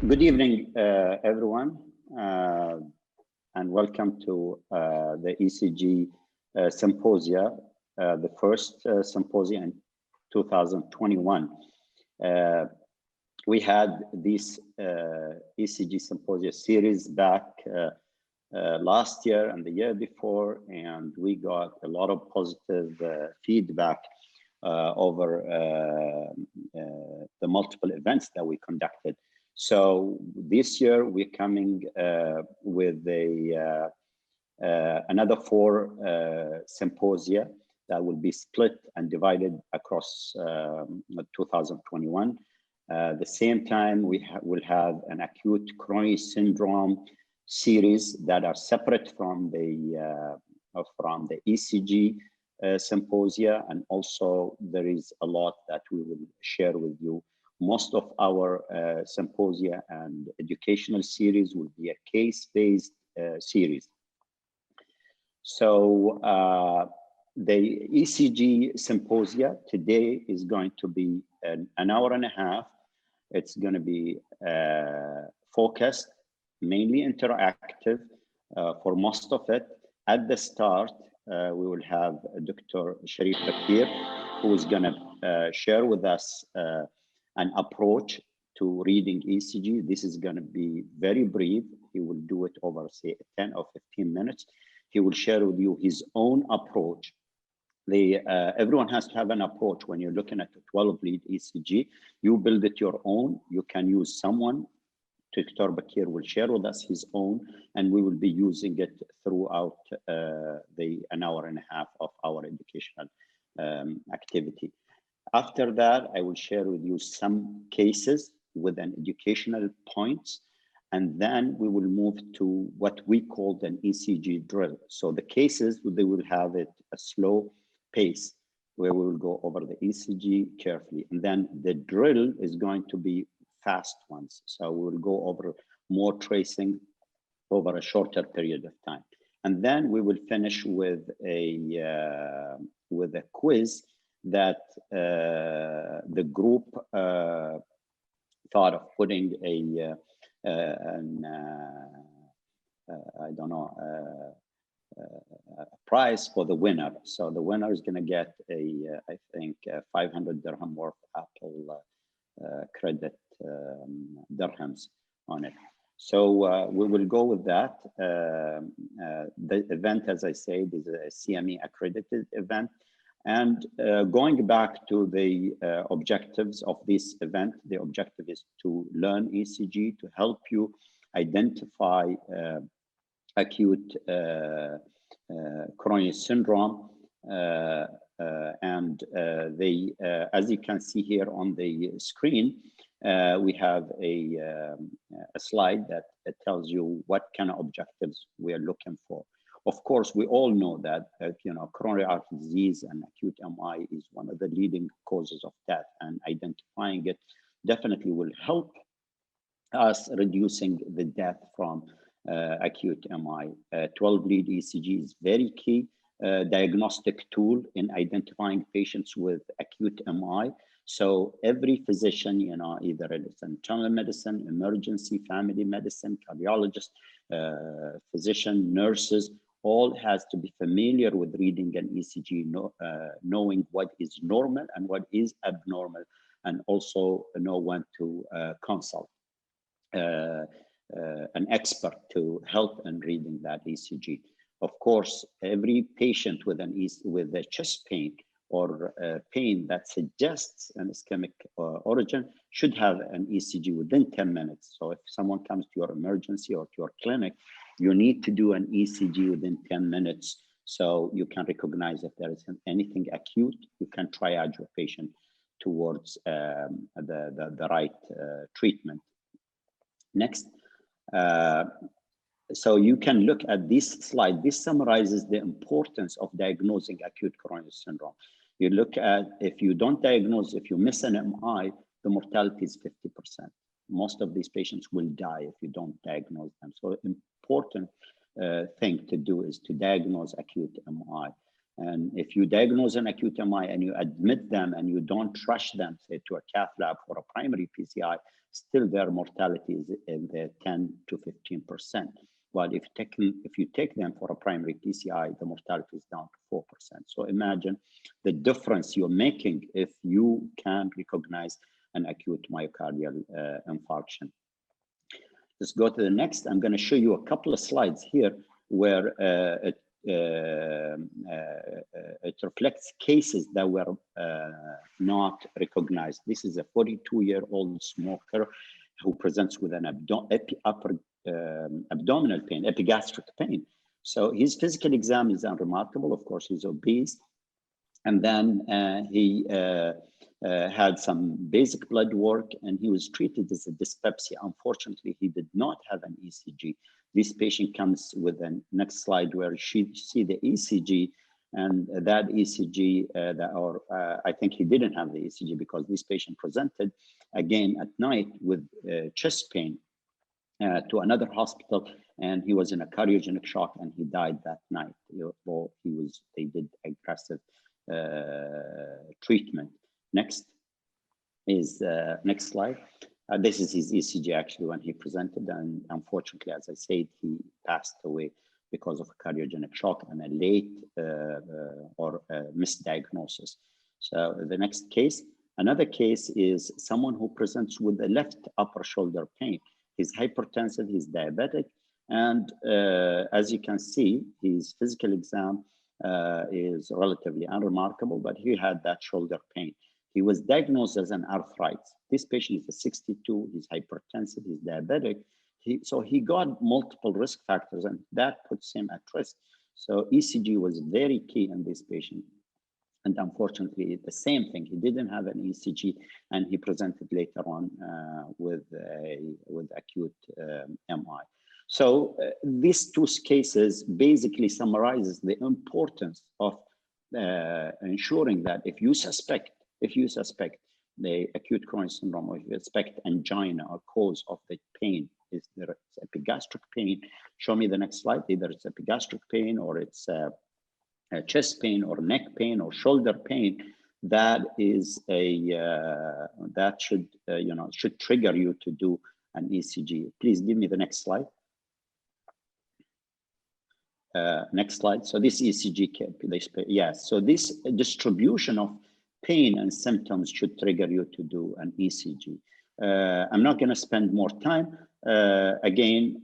Good evening, everyone, and welcome to the ECG Symposia, the first symposium in 2021. We had this ECG Symposia series back last year and the year before, and we got a lot of positive feedback over the multiple events that we conducted. So this year we're coming with another 4 symposia that will be split and divided across 2021. The same time we will have an acute coronary syndrome series that are separate from the ECG symposia, and also there is a lot that we will share with you. Most of our symposia and educational series will be a case-based series. So the ECG Symposia today is going to be an hour and a half. It's going to be focused, mainly interactive for most of it. At the start, we will have Dr. Sharif Bakir, who is going to share with us an approach to reading ECG. This is going to be very brief. He will do it over, say, 10 or 15 minutes. He will share with you his own approach. Everyone has to have an approach when you're looking at a 12-lead ECG. You build it your own. You can use someone. Dr. Bakir will share with us his own, and we will be using it throughout an hour and a half of our educational activity. After that, I will share with you some cases with an educational points, and then we will move to what we call an ECG drill. So the cases, they will have it a slow pace where we will go over the ECG carefully. And then the drill is going to be fast ones. So we will go over more tracing over a shorter period of time. And then we will finish with a quiz that the group thought of putting a prize for the winner. So the winner is going to get I think 500 dirham worth Apple credit dirhams on it. So we will go with that. The event, as I said, is a CME accredited event. And going back to the objectives of this event, the objective is to learn ECG, to help you identify acute coronary syndrome. As you can see here on the screen, we have a slide that tells you what kind of objectives we are looking for. Of course, we all know that coronary artery disease and acute MI is one of the leading causes of death, and identifying it definitely will help us reducing the death from acute MI. 12-lead ECG is very key diagnostic tool in identifying patients with acute MI. So every physician, either it's internal medicine, emergency, family medicine, cardiologist, physician, nurses, all has to be familiar with reading an ECG, knowing what is normal and what is abnormal, and also know when to consult an expert to help in reading that ECG. Of course, every patient with a chest pain or pain that suggests an ischemic origin should have an ECG within 10 minutes. So if someone comes to your emergency or to your clinic, you need to do an ECG within 10 minutes so you can recognize if there is anything acute. You can triage your patient towards the right treatment. Next. So you can look at this slide. This summarizes the importance of diagnosing acute coronary syndrome. You look at, if you don't diagnose, if you miss an MI, the mortality is 50%. Most of these patients will die if you don't diagnose them. So important thing to do is to diagnose acute MI. And if you diagnose an acute MI and you admit them and you don't rush them, say, to a cath lab for a primary PCI, still their mortality is in the 10 to 15%. But if you take them for a primary PCI, the mortality is down to 4%. So imagine the difference you're making if you can recognize an acute myocardial infarction. Let's go to the next. I'm going to show you a couple of slides here where it reflects cases that were not recognized. This is a 42-year-old smoker who presents with an abdominal pain, epigastric pain. So his physical exam is unremarkable. Of course, he's obese. And then he had some basic blood work and he was treated as a dyspepsia. Unfortunately, he did not have an ECG. This patient comes with the next slide where you see the ECG, and that ECG, I think he didn't have the ECG because this patient presented again at night with chest pain to another hospital, and he was in a cardiogenic shock and he died that night. Although they did aggressive treatment. Next slide. This is his ECG actually when he presented, and unfortunately, as I said, he passed away because of a cardiogenic shock and a late or misdiagnosis. So the next case, another case is someone who presents with the left upper shoulder pain. He's hypertensive, he's diabetic, and as you can see, his physical exam is relatively unremarkable, but he had that shoulder pain. He was diagnosed as an arthritis. This patient is a 62, he's hypertensive, he's diabetic. So he got multiple risk factors and that puts him at risk. So ECG was very key in this patient. And unfortunately, the same thing, he didn't have an ECG and he presented later on with acute MI. So these two cases basically summarizes the importance of ensuring that if you suspect the acute coronary syndrome, or if you suspect angina or cause of the pain, is there epigastric pain? Show me the next slide. Either it's epigastric pain or it's chest pain or neck pain or shoulder pain. That is that should trigger you to do an ECG. Please give me the next slide. Next slide. So this ECG, yes. So this distribution of pain and symptoms should trigger you to do an ECG. I'm not going to spend more time. Again,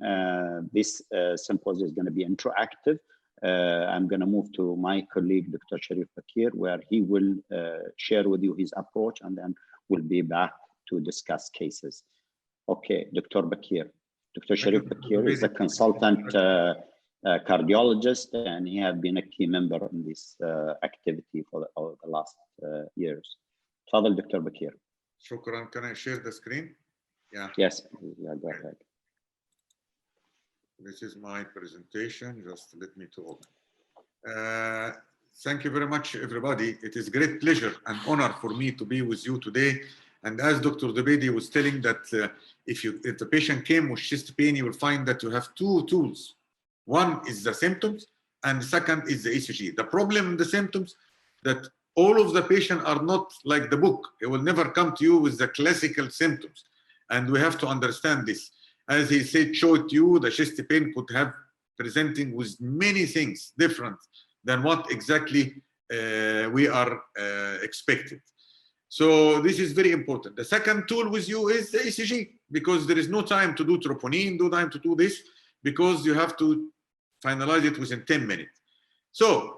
this symposium is going to be interactive. I'm going to move to my colleague, Dr. Sharif Bakir, where he will share with you his approach, and then we'll be back to discuss cases. Okay, Dr. Bakir. Dr. Sharif Bakir is a consultant cardiologist, and he has been a key member in this activity for the last years. Tafadhal, Dr. Bakir. Shukran. Can I share the screen? Yeah. Yes, yeah, go ahead. This is my presentation. Just let me to open. Thank you very much, everybody. It is a great pleasure and honor for me to be with you today. And as Dr. Dubeidi was telling that if the patient came with chest pain, you will find that you have two tools. One is the symptoms, and the second is the ECG. The problem in the symptoms that all of the patients are not like the book. It will never come to you with the classical symptoms. And we have to understand this. As he said, showed you, the chest pain could have presenting with many things different than what exactly we are expected. So this is very important. The second tool with you is the ECG, because there is no time to do troponin, no time to do this, because you have to finalize it within 10 minutes. So,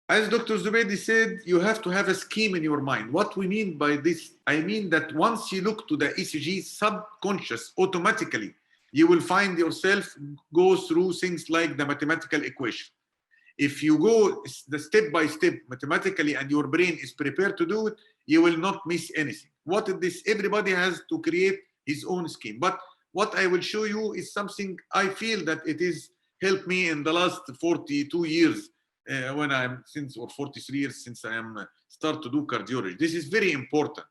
as Dr. Zubeidi said, you have to have a scheme in your mind. What we mean by this, I mean that once you look to the ECG subconscious, automatically, you will find yourself go through things like the mathematical equation. If you go the step by step mathematically and your brain is prepared to do it, you will not miss anything. What is this? Everybody has to create his own scheme. But what I will show you is something I feel that it is helped me in the last 42 years when I'm or 43 years since I am start to do cardiology. This is very important.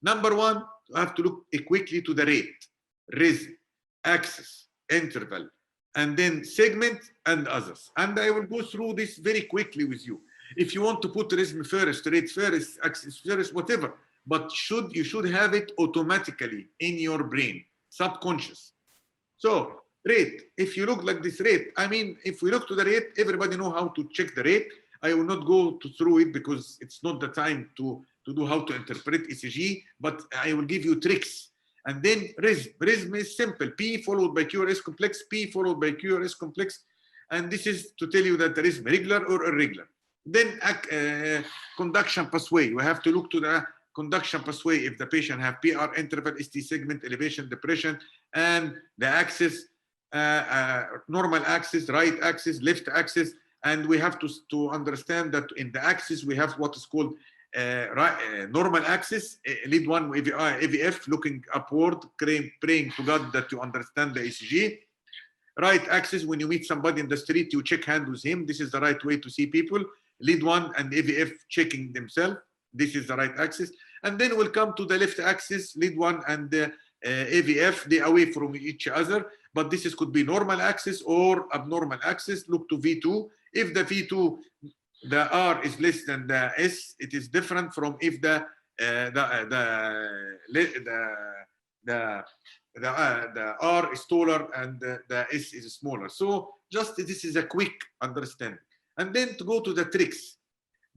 Number one, you have to look quickly to the rate, rhythm, axis, interval, and then segment and others. And I will go through this very quickly with you. If you want to put rhythm first, rate first, axis first, whatever, but you should have it automatically in your brain, subconscious. So rate, if you look like this rate, I mean, if we look to the rate, everybody know how to check the rate. I will not go through it because it's not the time to do how to interpret ECG, but I will give you tricks. And then rhythm. Rhythm is simple. P followed by QRS complex, P followed by QRS complex. And this is to tell you that there is regular or irregular. Then conduction pathway. We have to look to the conduction pathway if the patient have PR interval, ST segment, elevation, depression, and the axis, normal axis, right axis, left axis. And we have to understand that in the axis, we have what is called normal axis, lead one AVF, looking upward, praying to God that you understand the ECG. Right axis, when you meet somebody in the street, you check hand with him. This is the right way to see people. Lead one and AVF checking themselves. This is the right axis. And then we'll come to the left axis, lead one and AVF, they away from each other. But this could be normal axis or abnormal axis. Look to V2. If the V2, the R is less than the S, it is different from if the R is taller and the S is smaller. So just this is a quick understanding. And then to go to the tricks.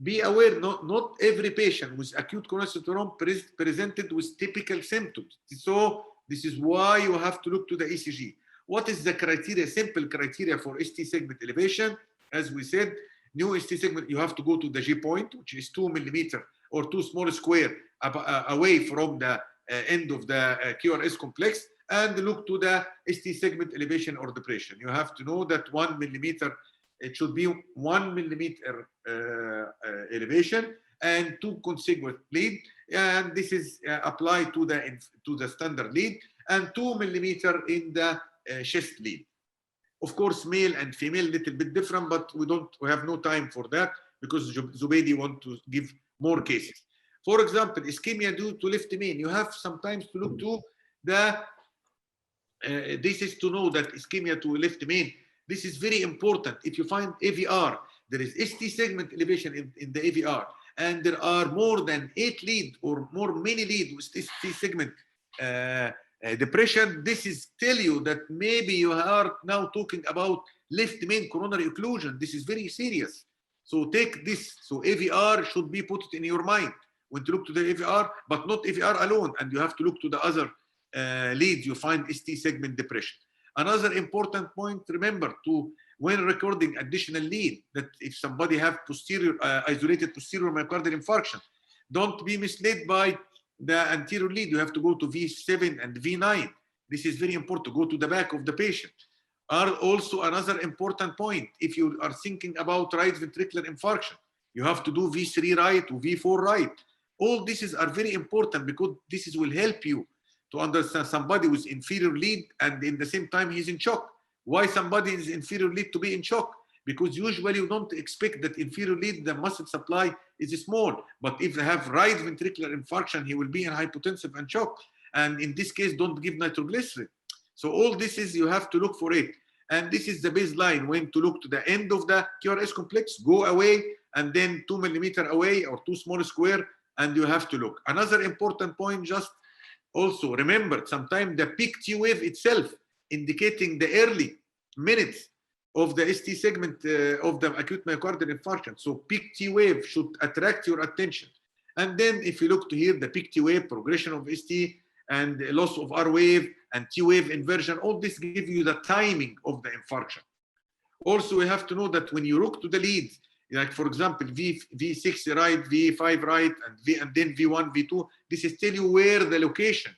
Be aware, not every patient with acute coronary syndrome presented with typical symptoms. So this is why you have to look to the ECG. What is the criteria, simple criteria for ST segment elevation? As we said, new ST segment, you have to go to the G point, which is 2 millimeter or 2 small square away from the end of the QRS complex, and look to the ST segment elevation or depression. You have to know that 1 millimeter, it should be 1 millimeter elevation and 2 consecutive lead, and this is applied to the standard lead, and 2 millimeter in the chest lead. Of course, male and female, little bit different, but we have no time for that because Zubeidi want to give more cases. For example, ischemia due to left main, you have sometimes to look to the, this is to know that ischemia to left main. This is very important. If you find AVR, there is ST segment elevation in the AVR, and there are more than 8 lead or many lead with ST segment depression, this is tell you that maybe you are now talking about left main coronary occlusion. This is very serious. So take this. So AVR should be put in your mind when to look to the AVR, but not AVR alone. And you have to look to the other leads. You find ST segment depression. Another important point, remember to when recording additional lead, that if somebody have posterior isolated posterior myocardial infarction, don't be misled by the anterior lead. You have to go to V7 and V9. This is very important to go to the back of the patient. Also another important point, if you are thinking about right ventricular infarction, you have to do V3 right or V4 right. All these are very important because this will help you to understand somebody with inferior lead and in the same time he's in shock. Why somebody is inferior lead to be in shock? Because usually you don't expect that inferior lead, the muscle supply is small. But if they have right ventricular infarction, he will be in hypotensive and shock. And in this case, don't give nitroglycerin. So all this is, you have to look for it. And this is the baseline when to look to the end of the QRS complex, go away, and then 2 millimeter away or 2 small square, and you have to look. Another important point, just also remember, sometimes the peak T wave itself indicating the early minutes of the ST segment of the acute myocardial infarction. So peak T wave should attract your attention. And then if you look to here, the peak T wave, progression of ST, and loss of R wave, and T wave inversion, all this give you the timing of the infarction. Also, we have to know that when you look to the leads, like for example, V6 right, V5 right, and then V1, V2, this is tell you where the location,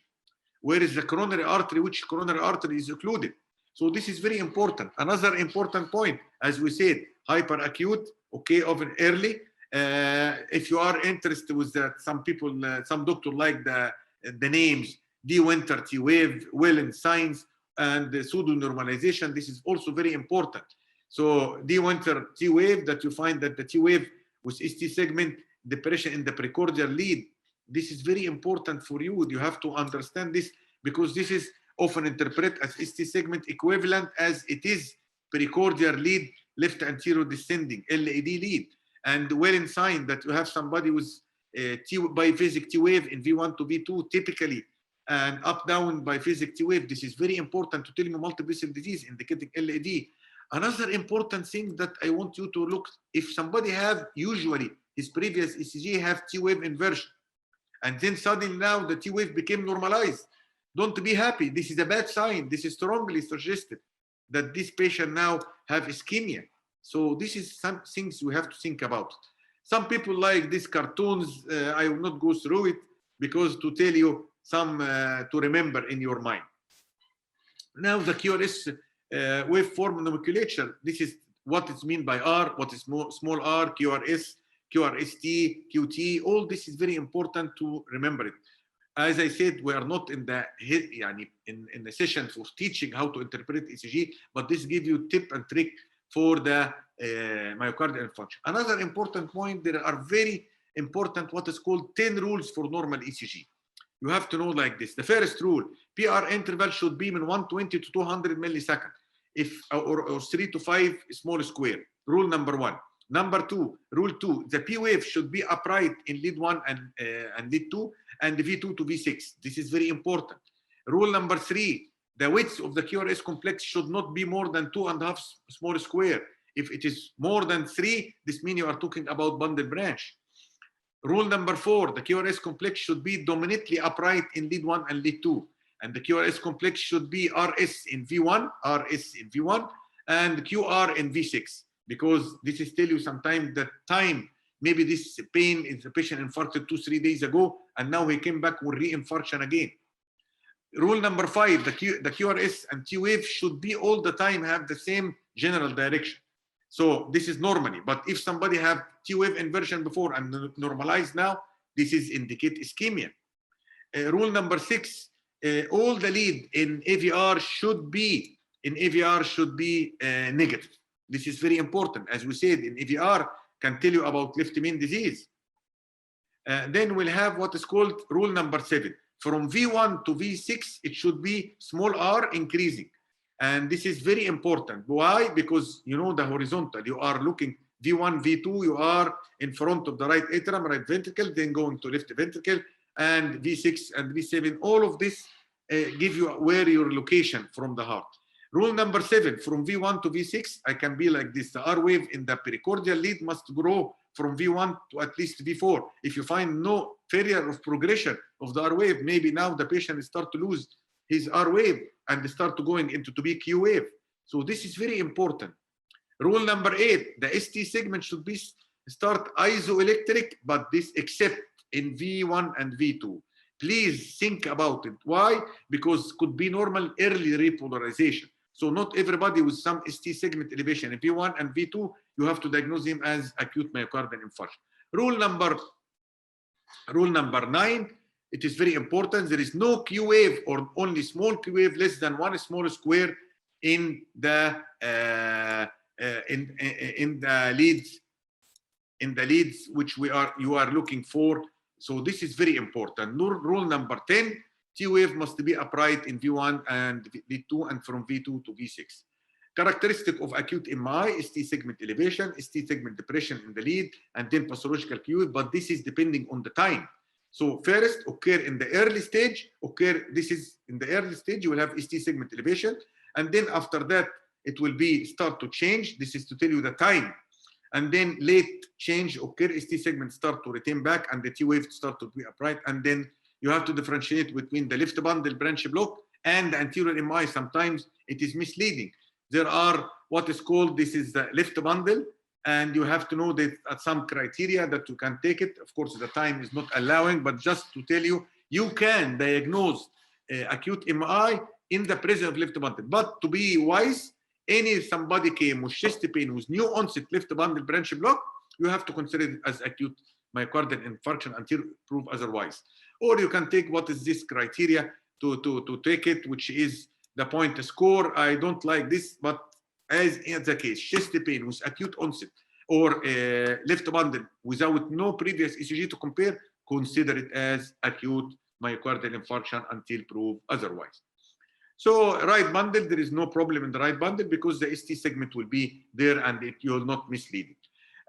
where is the coronary artery, which coronary artery is occluded. So this is very important. Another important point, as we said, hyperacute, okay, often early. If you are interested with that, some people, some doctor like the names, D winter T wave, Wellen signs, and the pseudo normalization. This is also very important. So D winter T wave, that you find that the T wave with ST segment depression in the precordial lead. This is very important for you. You have to understand this because this is often interpret as ST segment equivalent as it is pericardial lead, left anterior descending, LAD lead. And well in sign that you have somebody with biphasic T wave in V1 to V2 typically, and up-down biphasic T wave. This is very important to tell you multiple disease indicating LAD. Another important thing that I want you to look, if somebody have usually his previous ECG have T wave inversion, and then suddenly now the T wave became normalized, don't be happy. This is a bad sign. This is strongly suggested that this patient now have ischemia. So this is some things we have to think about. Some people like these cartoons. I will not go through it because to tell you some to remember in your mind. Now the QRS waveform nomenclature. This is what is meant by R, what is small r, QRS, QRST, QT. All this is very important to remember it. As I said, we are not in the in the session for teaching how to interpret ECG, but this gives you tip and trick for the myocardial infarction. Another important point, there are very important what is called 10 rules for normal ECG. You have to know like this. The first rule, PR interval should be in 120 to 200 milliseconds, or 3 to 5 small square. Rule number 1. Number 2, rule 2, the P wave should be upright in lead 1 and lead 2 and V2 to V6. This is very important. Rule number 3, the width of the QRS complex should not be more than 2.5 small square. If it is more than 3, this means you are talking about bundle branch. Rule number 4, the QRS complex should be dominantly upright in lead 1 and lead 2. And the QRS complex should be RS in V1, and QR in V6. Because this is tell you sometimes that time, maybe this pain is the patient infarcted 2-3 days ago, and now he came back with re-infarction again. Rule number 5, the QRS and T wave should be all the time have the same general direction. So this is normally, but if somebody have T wave inversion before and normalized now, this is indicate ischemia. Rule number 6, all the lead in AVR should be negative. This is very important. As we said, in AVR can tell you about left main disease. Then we'll have what is called rule number 7. From V1 to V6, it should be small r increasing. And this is very important. Why? Because you know the horizontal. You are looking V1, V2, you are in front of the right atrium, right ventricle, then going to left ventricle, and V6 and V7. All of this give you where your location from the heart. Rule number 7, from V1 to V6, I can be like this. The R wave in the pericardial lead must grow from V1 to at least V4. If you find no failure of progression of the R wave, maybe now the patient start to lose his R wave and start to going into to be Q wave. So this is very important. Rule number 8, the ST segment should be start isoelectric, but this except in V1 and V2. Please think about it. Why? Because it could be normal early repolarization. So not everybody with some ST segment elevation in V1 and V2, you have to diagnose him as acute myocardial infarction. Rule number 9, it is very important. There is no Q wave or only small Q wave less than 1 small square in the leads which you are looking for. So this is very important. Rule number 10. T wave must be upright in V1 and V2 and from V2 to V6. Characteristic of acute MI is T segment elevation, is T segment depression in the lead, and then pathological Q wave, but this is depending on the time. So first occur in the early stage, you will have ST segment elevation, and then after that, it will be start to change. This is to tell you the time. And then late change occur, ST segment start to retain back, and the T wave start to be upright, and then you have to differentiate between the left bundle branch block and the anterior MI. Sometimes it is misleading. There are what is called, this is the left bundle, and you have to know that at some criteria that you can take it. Of course, the time is not allowing, but just to tell you, you can diagnose acute MI in the presence of left bundle. But to be wise, somebody came with chest pain with new onset left bundle branch block, you have to consider it as acute myocardial infarction until prove otherwise. Or you can take what is this criteria to take it, which is the point score. I don't like this, but as in the case, chest pain with acute onset or left bundle without no previous ECG to compare, consider it as acute myocardial infarction until prove otherwise. So right bundle, there is no problem in the right bundle because the ST segment will be there and you will not mislead it.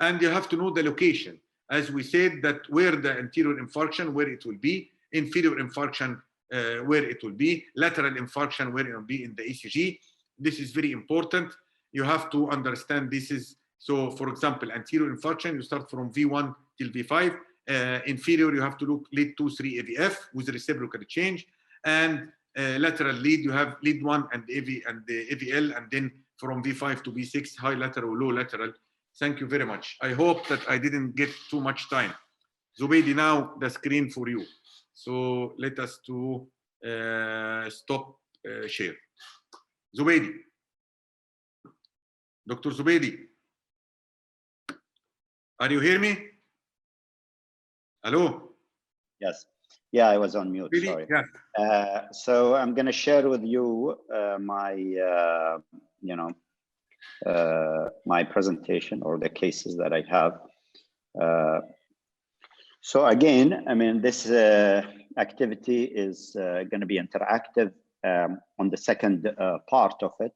And you have to know the location. As we said, that where the anterior infarction, where it will be, inferior infarction, where it will be, lateral infarction, where it will be in the ECG. This is very important. You have to understand this is, so for example, anterior infarction, you start from V1 till V5. Inferior, you have to look lead 2, 3 AVF with reciprocal change. And lateral lead, you have lead 1 and AV and the AVL, and then from V5 to V6, high lateral, low lateral. Thank you very much. I hope that I didn't get too much time. Zubeidi, now the screen for you. So let us to stop share. Zubeidi. Dr. Zubeidi. Are you hear me? Hello? Yes. Yeah, I was on mute, really? sorry. Yeah. So I'm going to share with you my, my presentation or the cases that I have. So again, I mean, this activity is going to be interactive on the second part of it.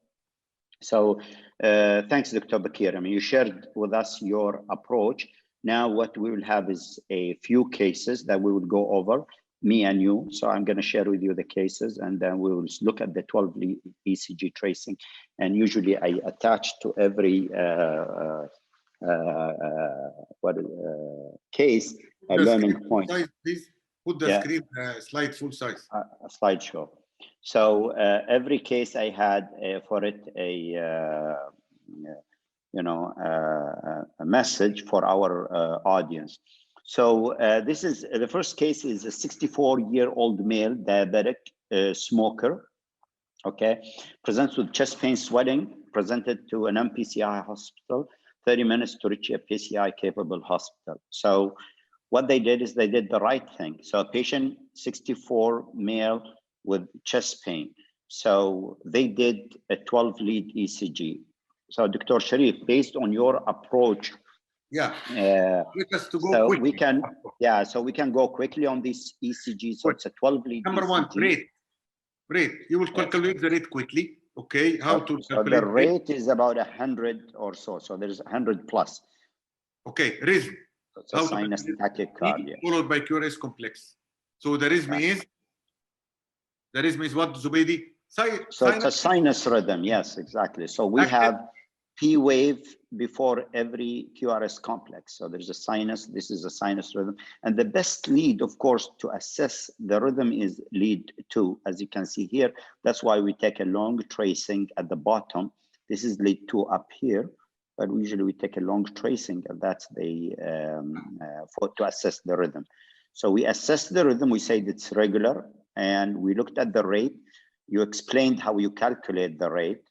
So thanks, Dr. Bakir. I mean, you shared with us your approach. Now what we will have is a few cases that we will go over, me and you. So I'm going to share with you the cases, and then we will look at the 12-lead ECG tracing. And usually I attach to every case a learning point. Size, please put the screen slide full size. A slideshow. So every case I had for it a a message for our audience. So this is the first case is a 64-year-old male diabetic smoker. Okay, presents with chest pain, swelling, presented to an MPCI hospital, 30 minutes to reach a PCI capable hospital. So what they did is they did the right thing. So a patient, 64 male with chest pain. So they did a 12-lead ECG. So Dr. Sharif, based on your approach, let us to go so quickly. we can, so we can go quickly on this ECG. So it's a 12-lead Number ECG. one, rate. You will calculate the rate quickly. Okay, how to so calculate the rate is about 100 or so. So there's 100 plus. Okay, rhythm. It's a sinus tachycardia. Followed by QRS complex. So the rhythm is what, Zubeidi? So it's a sinus rhythm. Yes, exactly. So we have P wave before every QRS complex. So there's a sinus, this is a sinus rhythm. And the best lead, of course, to assess the rhythm is lead 2, as you can see here. That's why we take a long tracing at the bottom. This is lead 2 up here, but usually we take a long tracing, and that's the to assess the rhythm. So we assess the rhythm, we say it's regular, and we looked at the rate. You explained how you calculate the rate.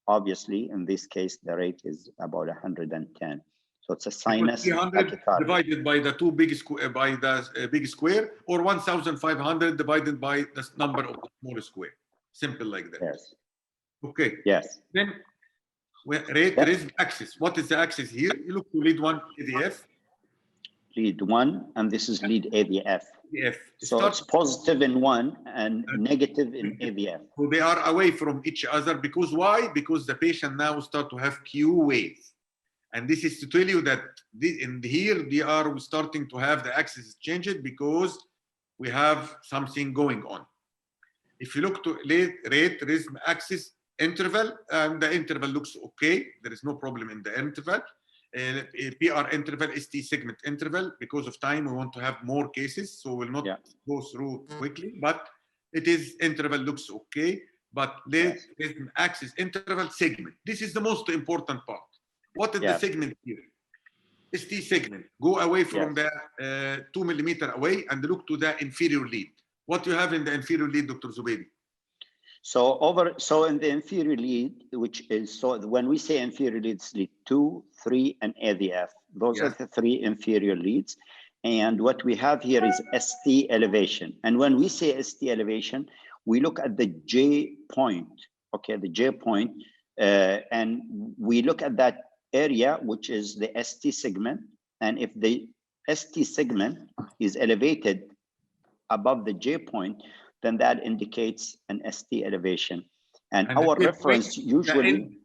Obviously, in this case, the rate is about 110. So it's a sinus 300 divided by the big square, or 1,500 divided by the number of the small square. Simple like that. Yes. Okay. Yes. Then rate rhythm axis. What is the axis here? You look to lead 1 AVF. Lead 1, and this is lead AVF. So it's positive in 1 and negative in AVF. So they are away from each other because why? Because the patient now start to have Q waves. And this is to tell you that here they are starting to have the axis changed because we have something going on. If you look to rate rhythm axis interval, the interval looks okay. There is no problem in the interval. PR interval, ST segment interval. Because of time, we want to have more cases, so we'll not go through quickly, but it is interval looks okay. But rhythm axis interval segment. This is the most important part. What is the segment here? ST segment. Go away from the 2 millimeter away and look to the inferior lead. What you have in the inferior lead, Dr. Zubeidi? So in the inferior lead, which is, so when we say inferior leads, lead 2, 3, and AVF. Those are the 3 inferior leads. And what we have here is ST elevation. And when we say ST elevation, we look at the J point, okay, the J point, and we look at that area, which is the ST segment. And if the ST segment is elevated above the J point, then that indicates an ST elevation. And And our the reference the usually,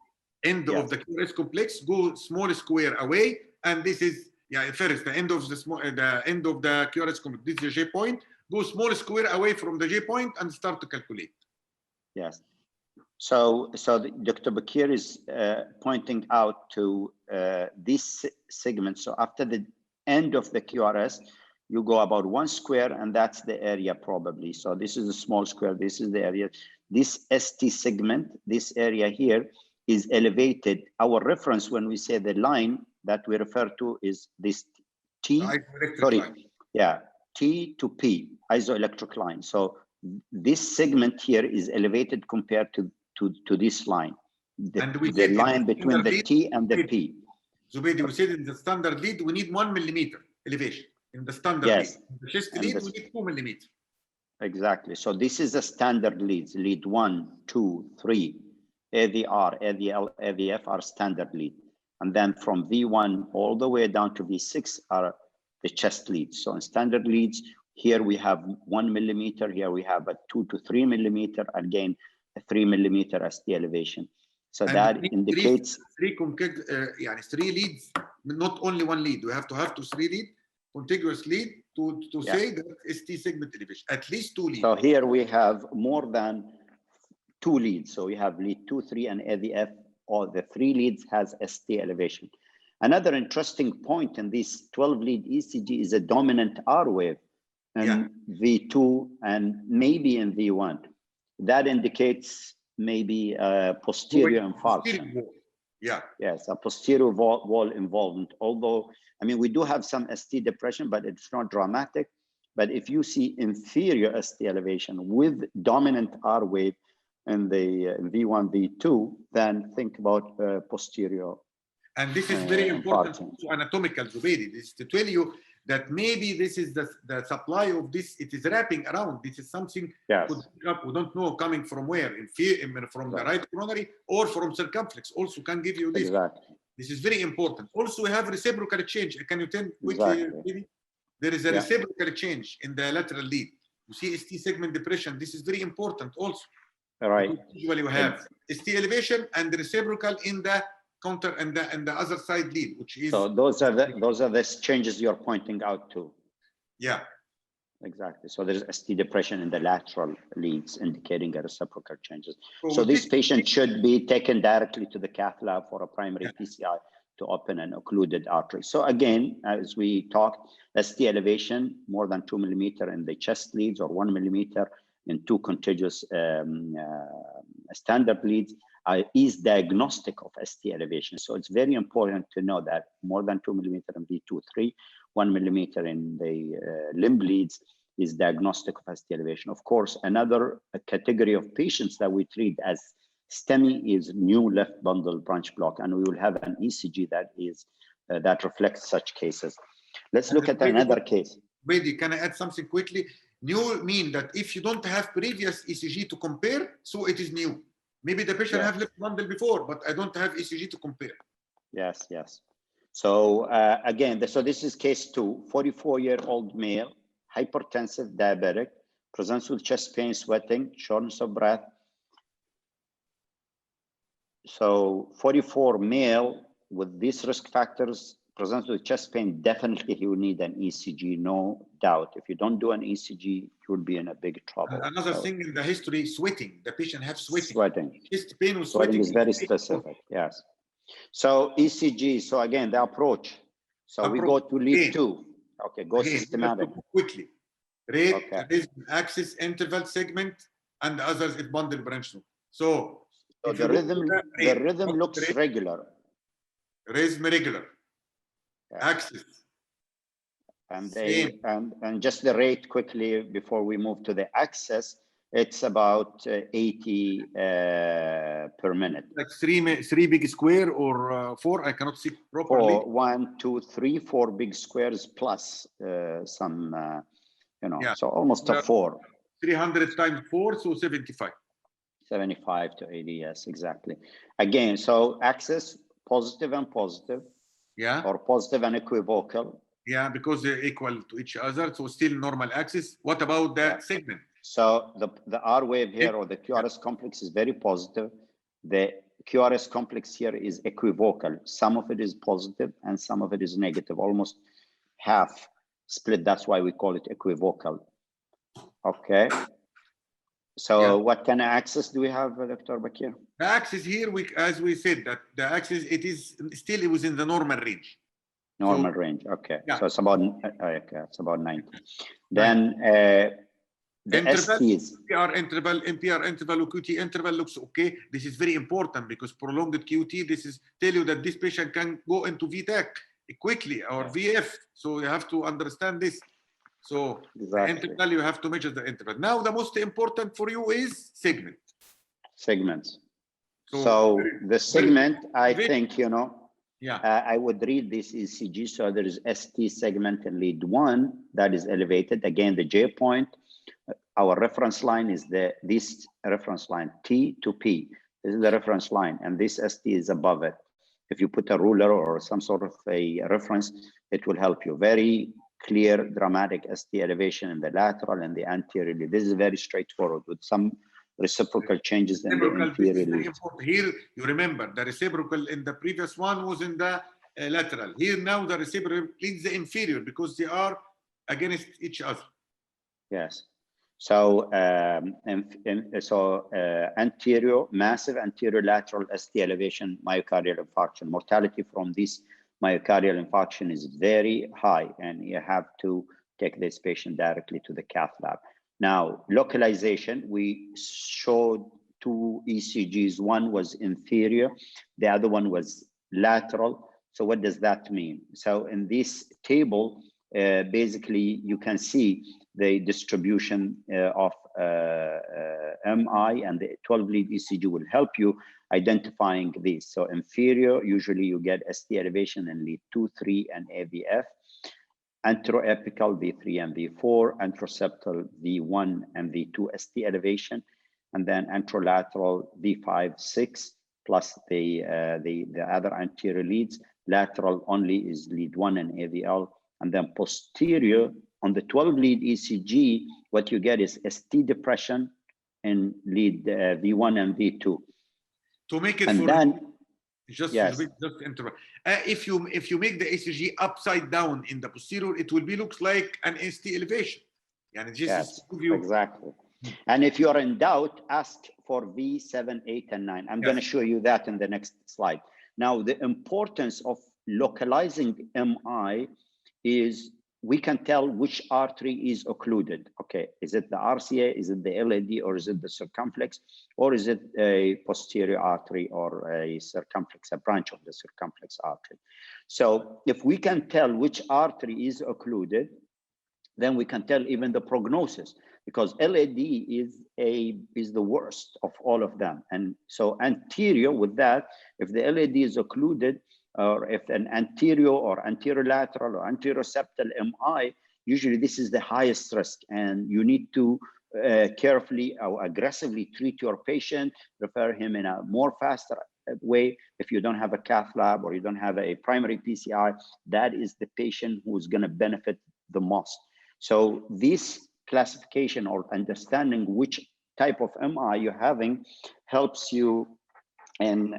end yes. of the QRS complex, go small square away, and this is first the end of the end of the QRS complex. This is the J point. Go small square away from the J point and start to calculate. Yes. So Dr. Bakir is pointing out to this segment. So after the end of the QRS, you go about 1 square, and that's the area probably. So this is a small square. This is the area. This ST segment, this area here, is elevated. Our reference when we say the line that we refer to is this T. Sorry, line. Yeah, T to P, isoelectric line. So this segment here is elevated compared to this line, the line between the T and the P. Zubaidi, we said in the standard lead, we need 1 millimeter elevation in the standard yes. lead. In the chest lead, we need 2 millimeters. Exactly. So this is a standard leads. Lead 1, 2, 3, AVR, AVL, AVF are standard lead. And then from V1 all the way down to V6 are the chest leads. So in standard leads, here we have 1 millimeter, here we have a 2 to 3 millimeter, again, a 3 millimeter ST elevation. So and that indicates three leads, not only 1 lead. We have to have 3 lead, contiguous lead to say that ST segment elevation, at least 2 leads. So here we have more than 2 leads. So we have lead 2, 3, and AVF, or the 3 leads has ST elevation. Another interesting point in this 12 lead ECG is a dominant R wave in V2 and maybe in V1. That indicates maybe a posterior infarction. Yeah. Yes, a posterior wall involvement. Although, I mean, we do have some ST depression, but it's not dramatic. But if you see inferior ST elevation with dominant R wave in the V1, V2, then think about posterior. And this is very important to anatomical, Zubaidi. This is to tell you that maybe this is the supply of this, it is wrapping around. This is something we don't know coming from where, from the right coronary or from circumflex, also can give you this. Exactly. This is very important. Also, we have reciprocal change. Can you tell quickly, there is a reciprocal change in the lateral lead. You see ST segment depression. This is very important also. All right. Usually we have ST elevation and reciprocal in the counter and the other side lead, which is so those are the changes you're pointing out to. Yeah, exactly. So there's ST depression in the lateral leads indicating a reciprocal changes. So this patient should be taken directly to the cath lab for a primary PCI to open an occluded artery. So again, as we talked, ST elevation more than 2 millimeter in the chest leads or 1 millimeter in 2 contiguous standard leads is diagnostic of ST elevation. So it's very important to know that more than 2 millimeter in V2, 3, 1 millimeter in the limb leads is diagnostic of ST elevation. Of course, another category of patients that we treat as STEMI is new left bundle branch block, and we will have an ECG that is that reflects such cases. Let's look at another case. Brady, can I add something quickly? New mean that if you don't have previous ECG to compare, so it is new. Maybe the patient have left bundle before, but I don't have ECG to compare. Yes, yes. So again, so this is case 2, 44-year-old male, hypertensive, diabetic, presents with chest pain, sweating, shortness of breath. So 44 male with these risk factors presents with chest pain, definitely he will need an ECG, no doubt. If you don't do an ECG, you will be in a big trouble. Another thing in the history, sweating. The patient has sweating. Sweating. Chest pain with sweating is very specific, yes. So ECG, so again, the approach. So we go to lead 2. Okay, go systematic. Quickly. Rate, axis, interval, segment, and the others is bundle branch. So the rhythm looks regular. Rhythm regular. Axis. And just the rate quickly before we move to the axis, it's about 80 per minute. Like three big square or 4? I cannot see properly. 1, 2, 3, 4 big squares plus some, so almost a 4. 300 times 4, so 75. 75 to 80, yes, exactly. Again, so axis, positive and positive. Yeah. Or positive and equivocal. Yeah, because they're equal to each other, so still normal axis. What about the segment? So the R wave here, or the QRS complex, is very positive. The QRS complex here is equivocal. Some of it is positive and some of it is negative, almost half split. That's why we call it equivocal. Okay. So what kind of access do we have, Dr. Bakir? The axis here, as we said, that the axis, it is still within the normal range. Normal range. Okay. Yeah. So it's about okay, it's about 90. Then the STs. NPR interval, QT interval looks okay. This is very important because prolonged QT, this is tell you that this patient can go into VTAC quickly or VF. So you have to understand this. So the interval, you have to measure the interval. Now the most important for you is segment. Segments. So the segment, I think, you know, I would read this ECG. So there is ST segment in lead 1 that is elevated. Again, the J point. Our reference line is this reference line, T to P. This is the reference line, and this ST is above it. If you put a ruler or some sort of a reference, it will help you. Very clear, dramatic ST elevation in the lateral and the anterior lead. This is very straightforward with some reciprocal changes in the anterior lead. Here, you remember the reciprocal in the previous one was in the lateral. Here now the reciprocal leads the inferior because they are against each other. Yes. So anterior, massive anterior lateral ST elevation myocardial infarction. Mortality from this myocardial infarction is very high, and you have to take this patient directly to the cath lab. Now, localization, we showed 2 ECGs. One was inferior, the other one was lateral. So what does that mean? So in this table, basically you can see the distribution of MI, and the 12-lead ECG will help you identifying these. So inferior, usually you get ST elevation in lead 2, 3, and AVF. Anteroapical V3 and V4, anteroseptal V1 and V2 ST elevation, and then anterolateral V5, 6, plus the other anterior leads. Lateral only is lead 1 and AVL, and then posterior on the 12-lead ECG, what you get is ST depression in lead V1 and V2. To make it, and then just interrupt. If you make the ECG upside down in the posterior, it will be looks like an ST elevation. Yes, exactly. And if you are in doubt, ask for V7, 8, and 9. I'm going to show you that in the next slide. Now, the importance of localizing MI is we can tell which artery is occluded. Okay, is it the RCA, is it the LAD, or is it the circumflex, or is it a posterior artery or a circumflex, a branch of the circumflex artery? So if we can tell which artery is occluded, then we can tell even the prognosis, because LAD is the worst of all of them. And so anterior with that, if the LAD is occluded, or if an anterior or anterolateral or anteroseptal MI, usually this is the highest risk, and you need to carefully or aggressively treat your patient, refer him in a more faster way. If you don't have a cath lab or you don't have a primary PCI, that is the patient who's going to benefit the most. So this classification or understanding which type of MI you're having helps you in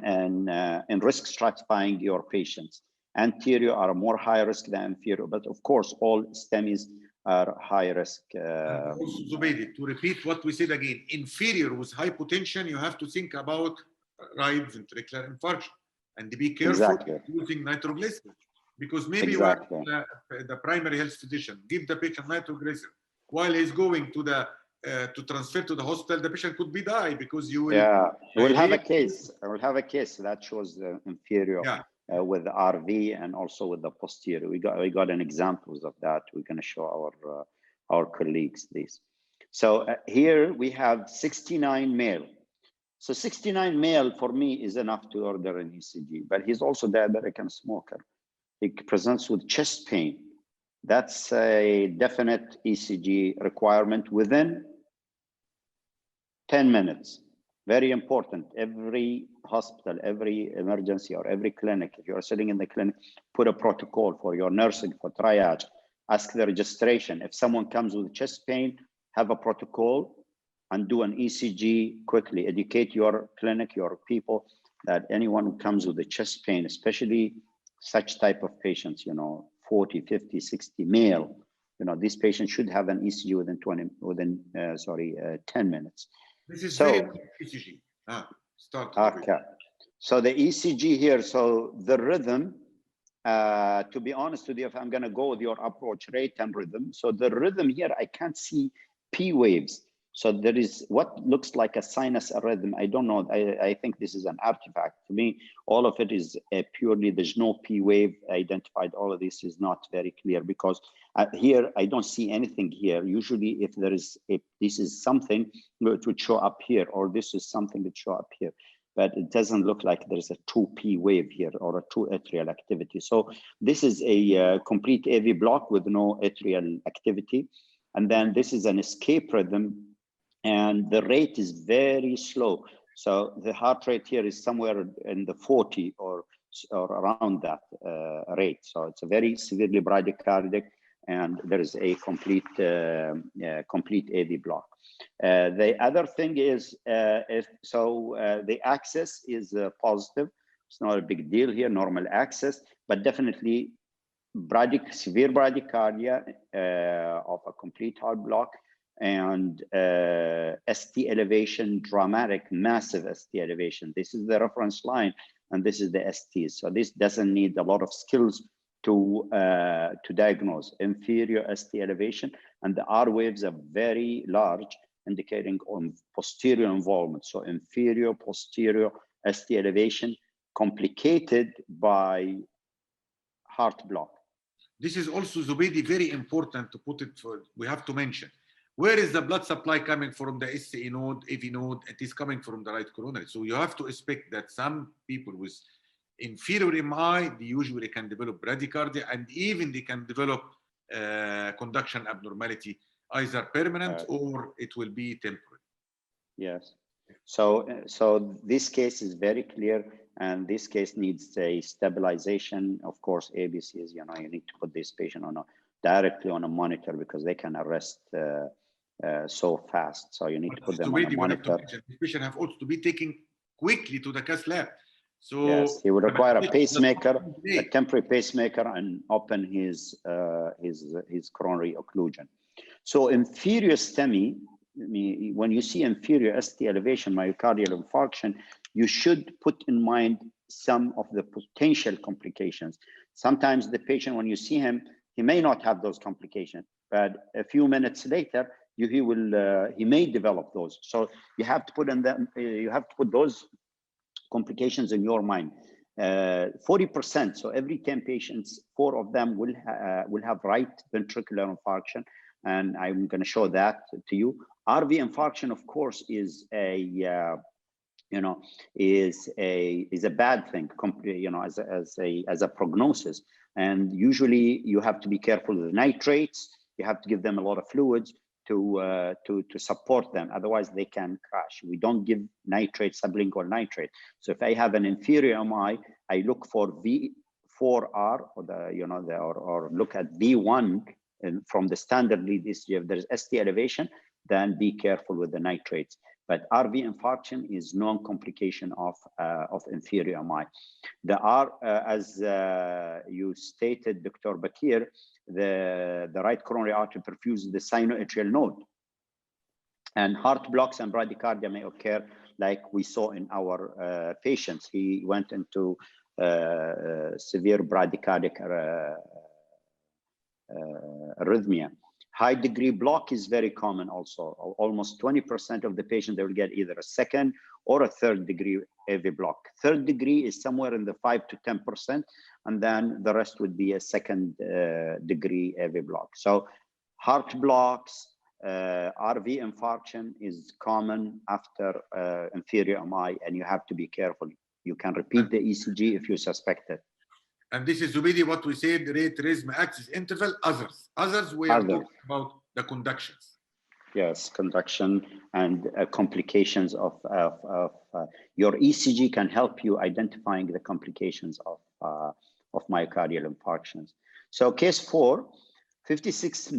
risk stratifying your patients. Anterior are more high risk than inferior, but of course all STEMIs are high risk. Zubaidi, to repeat what we said again, inferior with hypotension, you have to think about right ventricular infarction, and be careful using nitroglycerin, because maybe you are the primary health physician, give the patient nitroglycerin while he's going to the to transfer to the hospital, the patient could be die because you will. We'll have a case. I will have a case that shows inferior with the RV and also with the posterior. We got an examples of that. We're going to show our colleagues this. So here we have 69 male. So 69 male for me is enough to order an ECG, but he's also diabetic and smoker. He presents with chest pain. That's a definite ECG requirement within 10 minutes. Very important. Every hospital, every emergency, or every clinic, if you're sitting in the clinic, put a protocol for your nursing, for triage, ask the registration. If someone comes with chest pain, have a protocol and do an ECG quickly. Educate your clinic, your people, that anyone who comes with a chest pain, especially such type of patients, 40, 50, 60 male, these patients should have an ECG within 10 minutes. This is so, very ECG. Start. Okay. So the ECG here, so the rhythm, to be honest with you, if I'm going to go with your approach, rate and rhythm. So the rhythm here, I can't see P waves. So there is what looks like a sinus rhythm. I don't know. I think this is an artifact. To me, all of it is purely, there's no P wave identified. All of this is not very clear because here, I don't see anything here. Usually if there is, if this is something, it would show up here, or this is something that show up here. But it doesn't look like there's a 2P wave here or a 2 atrial activity. So this is a complete AV block with no atrial activity. And then this is an escape rhythm, and the rate is very slow. So the heart rate here is somewhere in the 40 or around that rate. So it's a very severely bradycardic, and there is a complete AV block. The other thing is, the access is positive. It's not a big deal here, normal access, but definitely severe bradycardia of a complete heart block, and ST elevation, dramatic, massive ST elevation. This is the reference line, and this is the ST. So this doesn't need a lot of skills to diagnose. Inferior ST elevation, and the R waves are very large, indicating on posterior involvement. So inferior, posterior ST elevation, complicated by heart block. This is also, Zubeidi, very important to put it for, we have to mention, where is the blood supply coming from? The SCA node, AV node, it is coming from the right coronary. So you have to expect that some people with inferior MI, they usually can develop bradycardia, and even they can develop conduction abnormality, either permanent or it will be temporary. Yes. So this case is very clear, and this case needs a stabilization. Of course, ABCs, you need to put this patient directly on a monitor because they can arrest so fast. So you need to put them on a monitor. This patient have also to be taken quickly to the cath lab. So yes, he would require a pacemaker, a temporary pacemaker, and open his coronary occlusion. So inferior STEMI, when you see inferior ST elevation, myocardial infarction, you should put in mind some of the potential complications. Sometimes the patient, when you see him, he may not have those complications, but a few minutes later, he may develop those. So you have to put those complications in your mind. 40%, so every 10 patients, 4 of them will have right ventricular infarction, and I'm going to show that to you. RV infarction, of course, is a bad thing, as a prognosis. And usually you have to be careful with nitrates. You have to give them a lot of fluids to support them. Otherwise, they can crash. We don't give nitrate, sublingual nitrate. So if I have an inferior MI, I look for V4R or look at V1, and from the standard lead ECG. If there's ST elevation, then be careful with the nitrates. But RV infarction is known complication of inferior MI. As you stated, Dr. Bakir, the right coronary artery perfuses the sinoatrial node. And heart blocks and bradycardia may occur like we saw in our patients. He went into severe bradycardic arrhythmia. High degree block is very common also. Almost 20% of the patients, they will get either a second or a third degree AV block. Third degree is somewhere in the 5 to 10%, and then the rest would be a second degree AV block. So heart blocks, RV infarction is common after inferior MI, and you have to be careful. You can repeat the ECG if you suspect it. And this is, Zubeidi, what we said, rate, rhythm, axis, interval, others. Others, we are talking about the conductions. Yes, conduction and complications of your ECG can help you identifying the complications of myocardial infarctions. So case 4, 56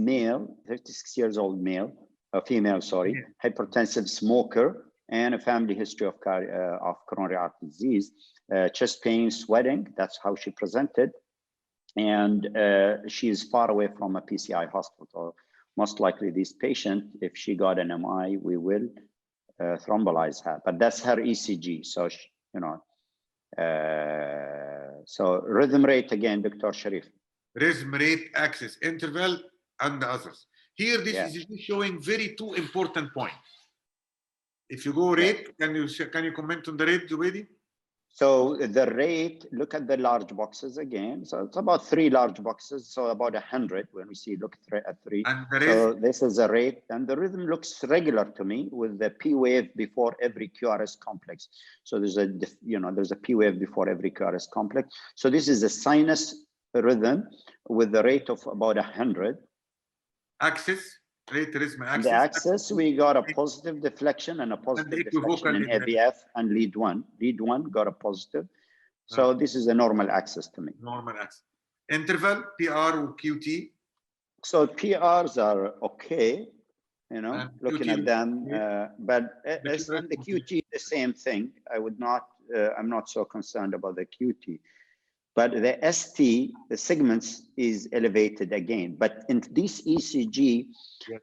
years old male, a female, sorry, hypertensive smoker, and a family history of coronary artery disease, chest pain, sweating. That's how she presented. And she is far away from a PCI hospital. Most likely this patient, if she got an MI, we will thrombolize her, but that's her ECG. So, you know, so rhythm rate again, Dr. Sharif. Rhythm rate, axis, interval, and the others. Here, this is showing very two important points. If you go rate, can you comment on the rate, Zubaidi? So the rate, look at the large boxes again. So it's about 3 large boxes. So about 100 when we see, look at 3. And the so this is a rate, and the rhythm looks regular to me with the P wave before every QRS complex. So there's a, you know, there's a P wave before every QRS complex. So this is a sinus rhythm with the rate of about 100. Axis. Rate rhythm axis. The axis, we got a positive deflection and a positive deflection in AVF and lead 1. Lead 1 got a positive. So this is a normal axis to me. Normal axis. Interval, PR or QT? So PRs are okay, you know, and looking at them, but the QT, the same thing. I would not, I'm not so concerned about the QT. But the ST, the segments is elevated again. But in this ECG,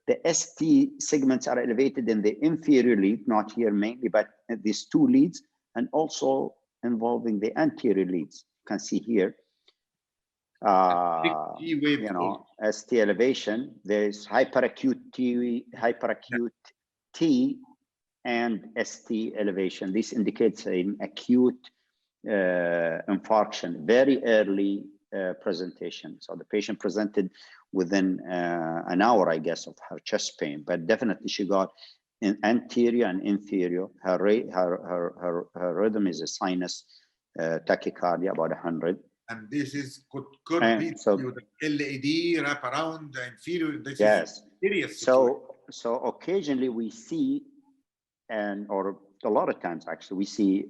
the ST segments are elevated in the inferior lead, not here mainly, but these 2 leads, and also involving the anterior leads. You can see here, you know, ST elevation. There's hyperacute T and ST elevation. This indicates an acute infarction, very early presentation. So the patient presented within an hour, I guess, of her chest pain, but definitely she got in anterior and inferior. Her rhythm is a sinus tachycardia, about 100. And this is could be so, the LAD wrap around the inferior. This yes. Is serious. So occasionally we see, or a lot of times actually, we see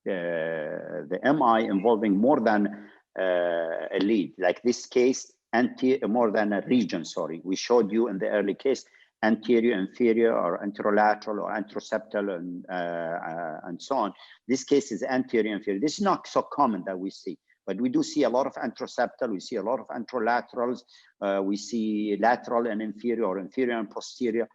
the MI involving more than a lead. Like this case, more than a region, sorry. We showed you in the early case, anterior, inferior, or anterolateral, or anteroseptal, and so on. This case is anterior, inferior. This is not so common that we see, but we do see a lot of anteroseptal, we see a lot of anterolaterals, we see lateral and inferior, or inferior and posterior,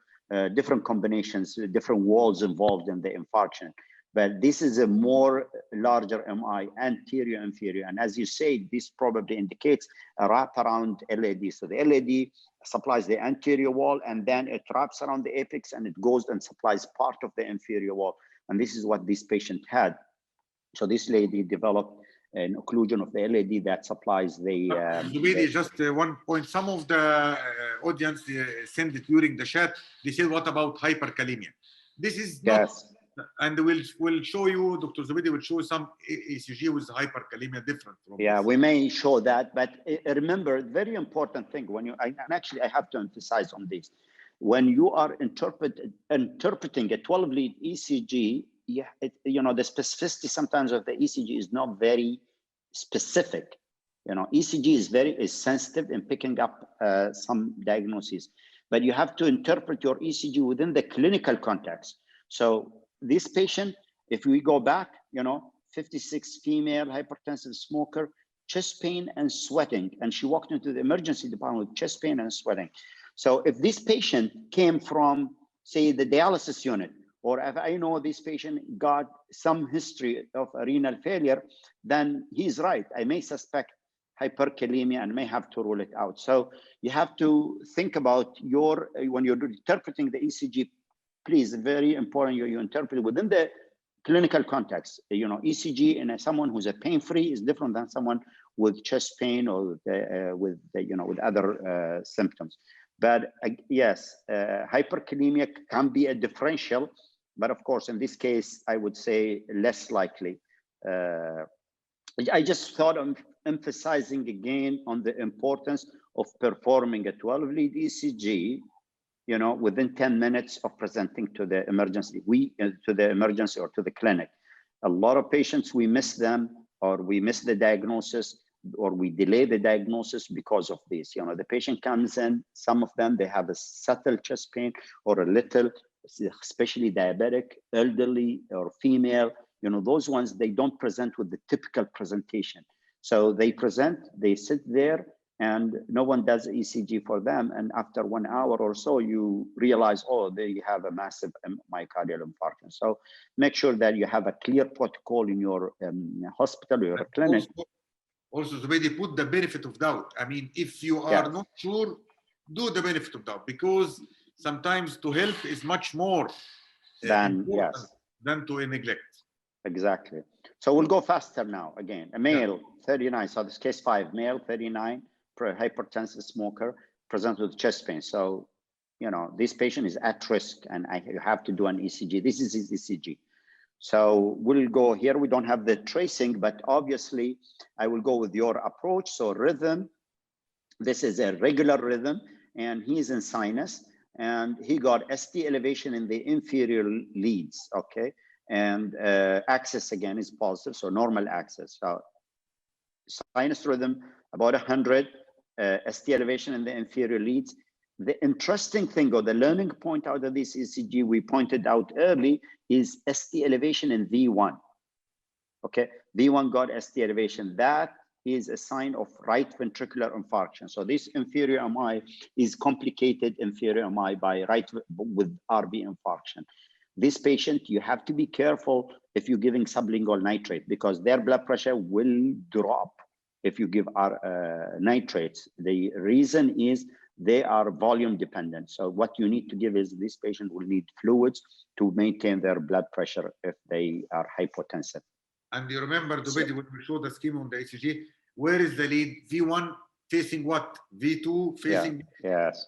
different combinations, different walls involved in the infarction. But this is a more larger MI, anterior, inferior. And as you say, this probably indicates a wraparound LAD. So the LAD supplies the anterior wall, and then it wraps around the apex, and it goes and supplies part of the inferior wall. And this is what this patient had. So this lady developed an occlusion of the LAD that supplies the... just one point. Some of the audience sent it during the chat. They said, what about hyperkalemia? This is not... Yes. And we'll show you, Dr. Zubaidi will show some ECG with hyperkalemia different from this. We may show that, but remember, very important thing when you, and actually I have to emphasize on this, when you are interpreting a 12-lead ECG, you know, the specificity sometimes of the ECG is not very specific. You know, ECG is sensitive in picking up some diagnoses, but you have to interpret your ECG within the clinical context. So this patient, if we go back, you know, 56 female hypertensive smoker, chest pain and sweating, and she walked into the emergency department with chest pain and sweating. So if this patient came from, say, the dialysis unit, or if I know this patient got some history of renal failure, then he's right. I may suspect hyperkalemia and may have to rule it out. So you have to think about when you're interpreting the ECG, please, very important, you interpret within the clinical context. You know, ECG in someone who's a pain-free is different than someone with chest pain or with other symptoms. But yes, hyperkalemia can be a differential, but of course, in this case, I would say less likely. I just thought of emphasizing again on the importance of performing a 12-lead ECG, you know, within 10 minutes of presenting to the emergency, or to the clinic. A lot of patients, we miss them, or we miss the diagnosis, or we delay the diagnosis because of this. You know, the patient comes in, some of them, they have a subtle chest pain or a little, especially diabetic, elderly or female, you know, those ones, they don't present with the typical presentation. So they present, they sit there, and no one does ECG for them. And after 1 hour or so, you realize, oh, they have a massive myocardial infarction. So make sure that you have a clear protocol in your hospital or your clinic. Also, Zubaidi, put the benefit of doubt. I mean, if you are not sure, do the benefit of doubt, because sometimes to help is much more than to neglect. Exactly. So we'll go faster now. Again, a male, 39. So this case 5, male, 39, hypertensive smoker, presents with chest pain. So, you know, this patient is at risk, and you have to do an ECG. This is his ECG. So we'll go here. We don't have the tracing, but obviously I will go with your approach. So rhythm, this is a regular rhythm, and he's in sinus, and he got ST elevation in the inferior leads, okay? And axis again is positive, so normal axis. So sinus rhythm about 100, ST elevation in the inferior leads. The interesting thing, or the learning point out of this ECG we pointed out early, is ST elevation in V1. Okay, V1 got ST elevation. That is a sign of right ventricular infarction. So this inferior MI is complicated inferior MI by right with RV infarction. This patient, you have to be careful if you're giving sublingual nitrate, because their blood pressure will drop if you give nitrates. The reason is they are volume dependent. So what you need to give is this patient will need fluids to maintain their blood pressure if they are hypotensive. And you remember, Zubaidi, when we show the schema on the ECG, where is the lead? V1 facing what? V2 facing? Yes.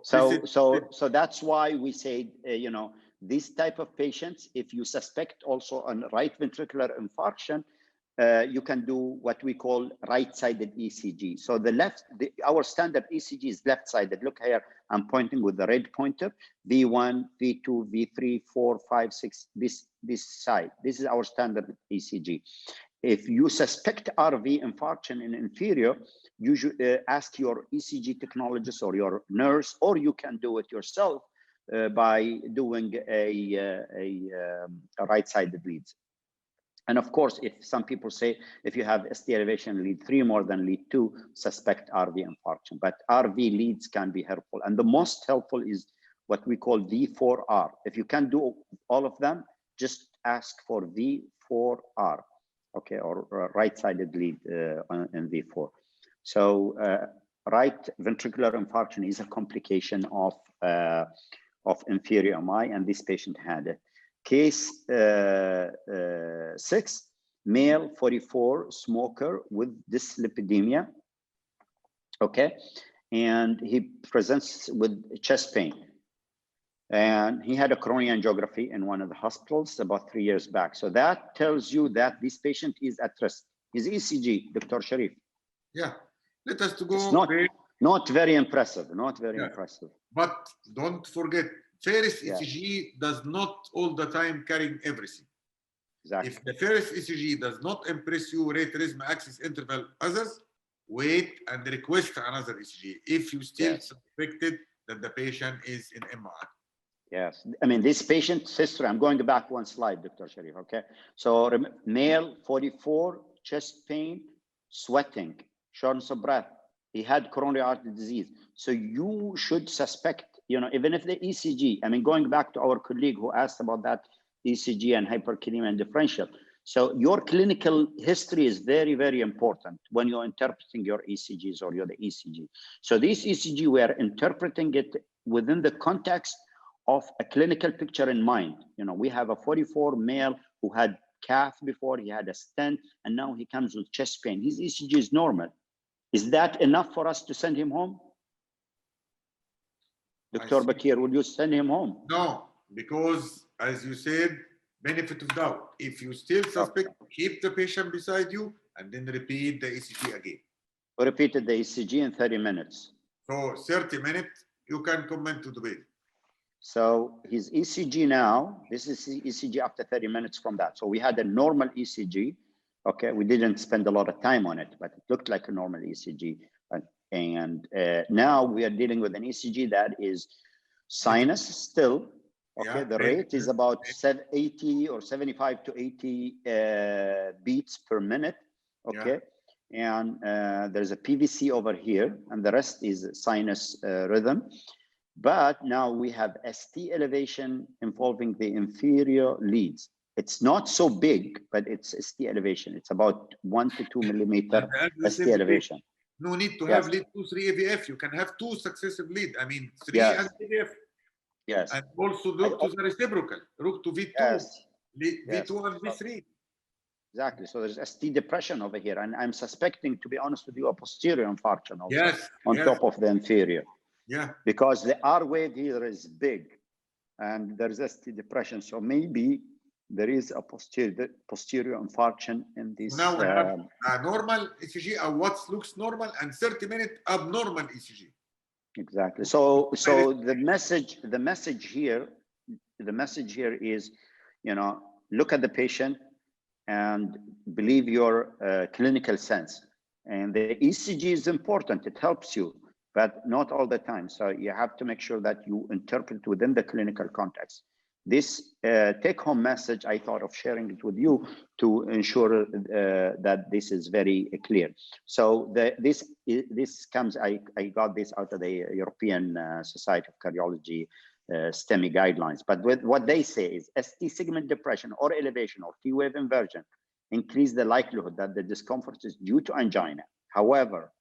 So that's why we say, you know, this type of patients, if you suspect also a right ventricular infarction, you can do what we call right-sided ECG. So our standard ECG is left-sided. Look here, I'm pointing with the red pointer, V1, V2, V3, 4, 5, 6, this side. This is our standard ECG. If you suspect RV infarction in inferior, you should ask your ECG technologist or your nurse, or you can do it yourself by doing a right-sided leads. And of course, if some people say, if you have ST elevation lead 3 more than lead 2, suspect RV infarction. But RV leads can be helpful. And the most helpful is what we call V4R. If you can't do all of them, just ask for V4R, okay, or right-sided lead in V4. So right ventricular infarction is a complication of inferior MI, and this patient had it. Case 6, male, 44, smoker with dyslipidemia, okay? And he presents with chest pain. And he had a coronary angiography in one of the hospitals about 3 years back. So that tells you that this patient is at risk. His ECG, Dr. Sharif. Yeah, let us to go. It's not very impressive, not very impressive. But don't forget, Ferris ECG does not all the time carry everything. Exactly. If the Ferris ECG does not impress you, rate, rhythm, axis, interval, others, wait and request another ECG if you still suspected that the patient is in MI. Yes, I mean, this patient's history, I'm going back one slide, Dr. Sharif, okay? So male, 44, chest pain, sweating, shortness of breath. He had coronary artery disease. So you should suspect, you know, even if the ECG, I mean, going back to our colleague who asked about that ECG and hyperkalemia and differential. So your clinical history is very, very important when you're interpreting your ECGs or the ECG. So this ECG, we are interpreting it within the context of a clinical picture in mind. You know, we have a 44 male who had cath before, he had a stent, and now he comes with chest pain. His ECG is normal. Is that enough for us to send him home? Dr. Bakir, would you send him home? No, because as you said, benefit of doubt. If you still suspect, keep the patient beside you and then repeat the ECG again. We repeated the ECG in 30 minutes. So 30 minutes, you can comment to the baby. So his ECG now, this is the ECG after 30 minutes from that. So we had a normal ECG. Okay, we didn't spend a lot of time on it, but it looked like a normal ECG. And now we are dealing with an ECG that is sinus still. Okay, Yeah, the rate is about 80 or 75 to 80 beats per minute. Okay, and there's a PVC over here, and the rest is sinus rhythm. But now we have ST elevation involving the inferior leads. It's not so big, but it's ST elevation. It's about 1 to 2 millimeter ST elevation. No need to have lead 2, 3 AVF. You can have 2 successive lead. I mean, 3 and AVF. Yes. And also look to the reciprocal. Look to V2, V2 and V3. Exactly. So there's ST depression over here. And I'm suspecting, to be honest with you, a posterior infarction also on top of the inferior. Yeah. Because the R wave here is big and there's ST depression. So maybe there is a posterior infarction in this. Now we have a normal ECG, what looks normal, and 30-minute abnormal ECG. Exactly. So the message here is, you know, look at the patient and believe your clinical sense. And the ECG is important. It helps you, but not all the time. So you have to make sure that you interpret within the clinical context. This take-home message, I thought of sharing it with you to ensure that this is very clear. So this comes, I got this out of the European Society of Cardiology STEMI guidelines. But what they say is ST segment depression or elevation or T wave inversion increase the likelihood that the discomfort is due to angina. However,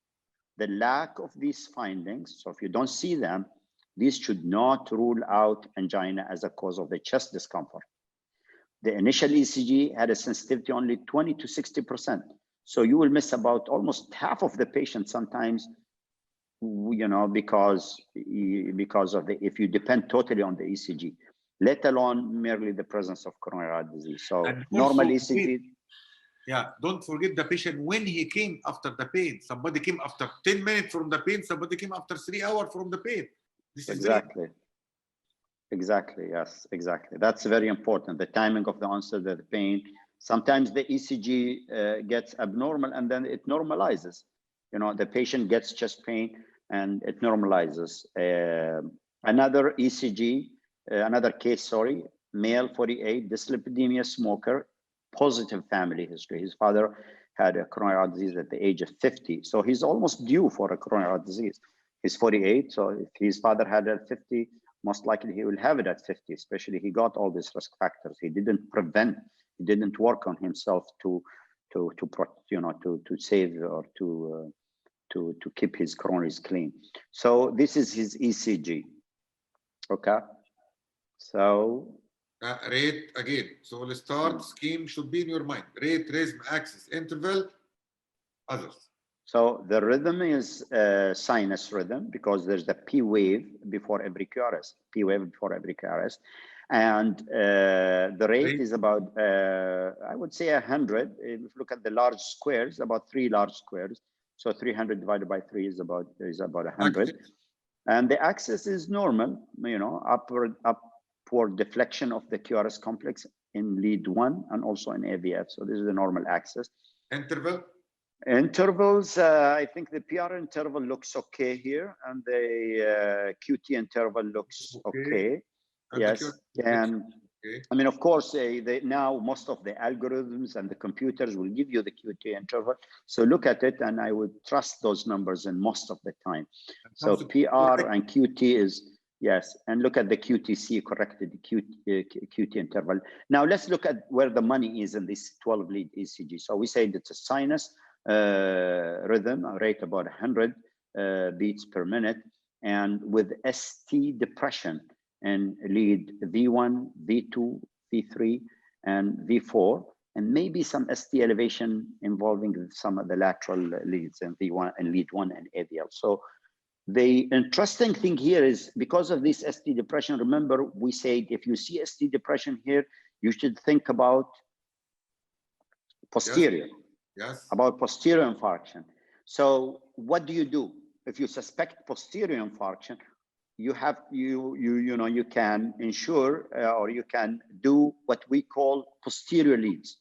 the lack of these findings, so if you don't see them, these should not rule out angina as a cause of the chest discomfort. The initial ECG had a sensitivity only 20 to 60%. So you will miss about almost half of the patients sometimes, you know, because of if you depend totally on the ECG, let alone merely the presence of coronary heart disease. So normal ECG. Yeah, don't forget the patient when he came after the pain. Somebody came after 10 minutes from the pain, somebody came after 3 hours from the pain. This is exactly, yes, exactly. That's very important. The timing of the onset of the pain. Sometimes the ECG gets abnormal and then it normalizes. You know, the patient gets chest pain and it normalizes. Another ECG, another case, sorry, male 48, dyslipidemia, smoker, positive family history. His father had a coronary heart disease at the age of 50. So he's almost due for a coronary heart disease. He's 48, so if his father had it at 50, most likely he will have it at 50, especially he got all these risk factors. He didn't prevent, he didn't work on himself to save or to keep his coronaries clean. So this is his ECG, okay? So rate again. So we'll start. Scheme should be in your mind. Rate, rhythm, axis, interval, others. So the rhythm is sinus rhythm because there's the P wave before every QRS, P wave before every QRS. And the rate is about, I would say 100. If you look at the large squares, about 3 large squares. So 300 divided by 3 is about 100. And the axis is normal, you know, upward deflection of the QRS complex in lead 1 and also in AVF. So this is the normal axis. Interval? Intervals, I think the PR interval looks okay here, and the QT interval looks okay. Yes, and I mean, of course, now most of the algorithms and the computers will give you the QT interval. So look at it, and I would trust those numbers in most of the time. So PR and QT is, yes, and look at the QTC, corrected QT interval. Now let's look at where the money is in this 12 lead ECG. So we said it's a sinus rhythm, a rate about 100 beats per minute, and with ST depression and lead V1, V2, V3, and V4, and maybe some ST elevation involving some of the lateral leads in V1 and lead 1 and AVL. So the interesting thing here is because of this ST depression, remember we said if you see ST depression here, you should think about posterior. Yes. About posterior infarction. So what do you do if you suspect posterior infarction? You have you can ensure or you can do what we call posterior leads.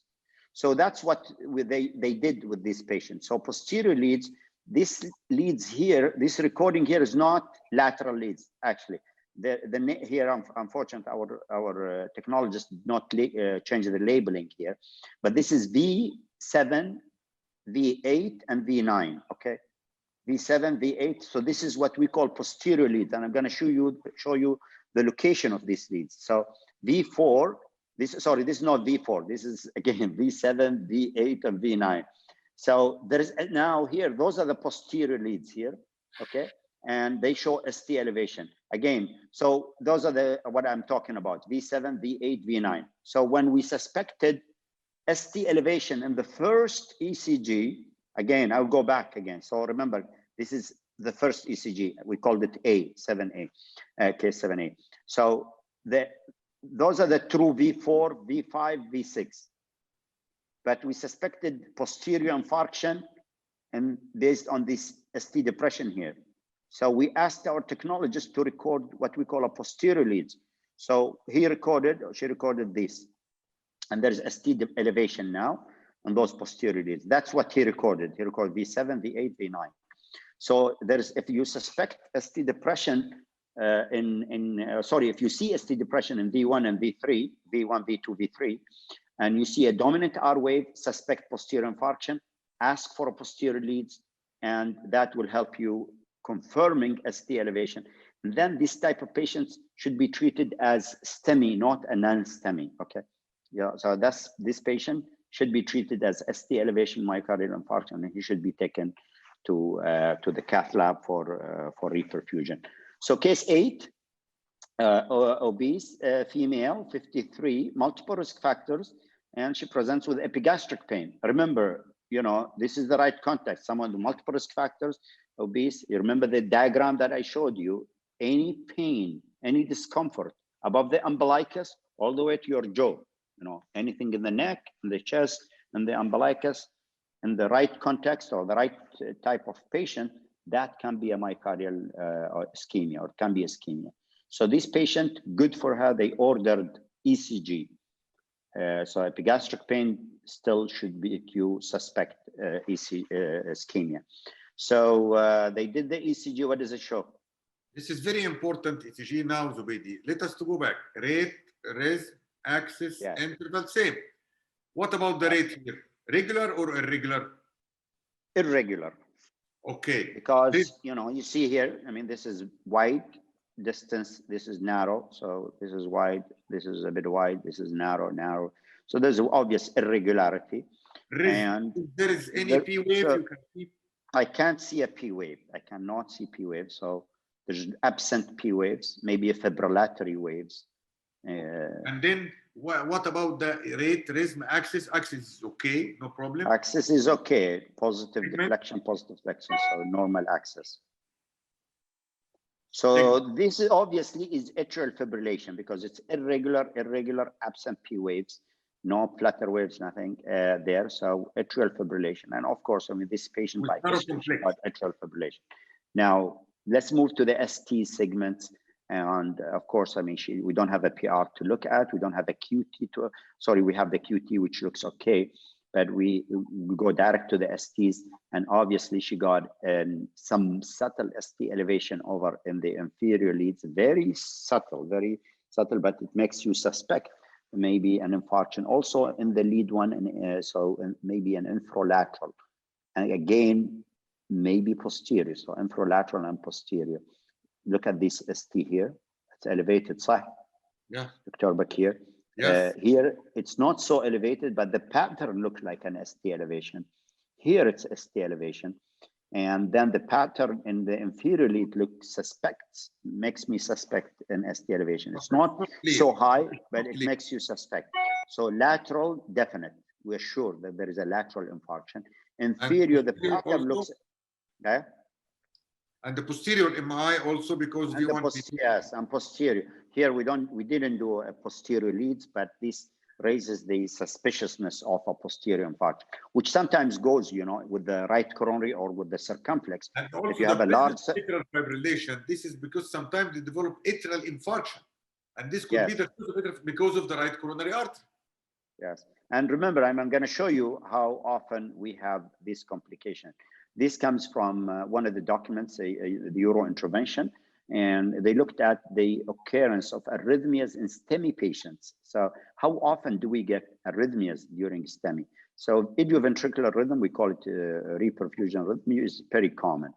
So that's what they did with this patient. So posterior leads, this leads here, this recording here is not lateral leads, actually. Here, unfortunately, our technologist did not change the labeling here, but this is V7, V8, and V9, okay? V7, V8, so this is what we call posterior leads, and I'm gonna show you the location of these leads. So V4, this is not V4, this is again V7, V8, and V9. So there is now here, those are the posterior leads here, okay? And they show ST elevation. Again, so those are what I'm talking about, V7, V8, V9. So when we suspected ST elevation in the first ECG, again, I'll go back again. So remember, this is the first ECG. We called it A7A, case 7A. So those are the true V4, V5, V6. But we suspected posterior infarction and based on this ST depression here. So we asked our technologist to record what we call a posterior leads. So she recorded this. And there's ST elevation now on those posterior leads. That's what he recorded. He recorded V7, V8, V9. So if you suspect ST depression if you see ST depression in V1 and V3, V1, V2, V3, and you see a dominant R wave, suspect posterior infarction, ask for a posterior leads, and that will help you confirming ST elevation. And then this type of patients should be treated as STEMI, not a non-STEMI, okay? Yeah, so this patient should be treated as ST elevation myocardial infarction, and he should be taken to the cath lab for reperfusion. So case 8, obese female, 53, multiple risk factors, and she presents with epigastric pain. Remember, this is the right context. Someone with multiple risk factors, obese. You remember the diagram that I showed you? Any pain, any discomfort above the umbilicus, all the way to your jaw. Anything in the neck, in the chest, and the umbilicus, in the right context or the right type of patient, that can be a myocardial ischemia, or can be ischemia. So this patient, good for her, they ordered ECG. So epigastric pain still should be, you suspect ischemia. So they did the ECG. What does it show? This is very important ECG now, Zubaidi. Let us to go back. Rate, res, axis, yes. Interval, same. What about the rate here? Regular or irregular? Irregular. Okay. Because, you see here, this is wide distance, this is narrow. So this is wide, this is a bit wide, this is narrow. So there's an obvious irregularity. And if there is any P wave, you can see. I can't see a P wave. I cannot see P wave. So there's absent P waves, maybe a fibrillatory waves. And then what about the rate, rhythm, axis? Axis is okay, no problem. Axis is okay, positive deflection, positive flexion, so normal axis. So this obviously is atrial fibrillation because it's irregular, absent P waves, no flutter waves, nothing there. So atrial fibrillation, and of course, this patient by history got atrial fibrillation. Now let's move to the ST segments. And of course, we don't have a PR to look at. We don't have a QT we have the QT, which looks okay, but we go direct to the STs. And obviously she got some subtle ST elevation over in the inferior leads, very subtle, but it makes you suspect maybe an infarction. Also in the lead one, and maybe an infralateral. And again, maybe posterior, so infralateral and posterior. Look at this ST here. It's elevated, صح? Yeah. Dr. Bakir. Yes. Here, it's not so elevated, but the pattern looks like an ST elevation. Here, it's ST elevation. And then the pattern in the inferior lead makes me suspect an ST elevation. It's not so high, but it makes you suspect. So lateral, definite. We're sure that there is a lateral infarction. Inferior, the pattern looks... And the posterior MI also, because we want yes, and posterior. Here we didn't do a posterior leads, but this raises the suspiciousness of a posterior infarction, which sometimes goes, with the right coronary or with the circumflex. And also if you have a large atrial fibrillation, this is because sometimes they develop atrial infarction, and this could be the because of the right coronary artery. Yes, And remember, I'm going to show you how often we have this complication. This comes from one of the documents, the Euro intervention, and they looked at the occurrence of arrhythmias in STEMI patients. So how often do we get arrhythmias during STEMI? So idioventricular rhythm, we call it reperfusion rhythm, is very common.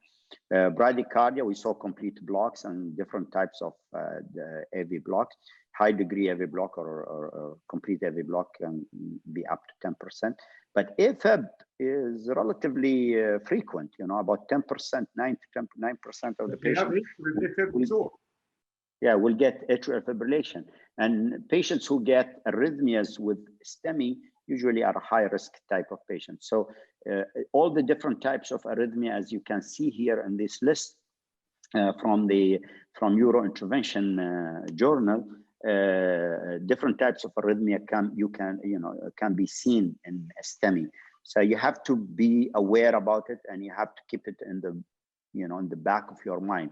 Bradycardia, we saw complete blocks and different types of the AV blocks. High degree AV block or complete AV block can be up to 10%. But AFib is relatively frequent, you know, about 10%, 9% to 9% of the patients. Yeah, will get atrial fibrillation. And patients who get arrhythmias with STEMI usually are a high risk type of patients. So all the different types of arrhythmia, as you can see here in this list from Euro Intervention journal, different types of arrhythmia can be seen in STEMI. So you have to be aware about it, and you have to keep it in the, in the back of your mind.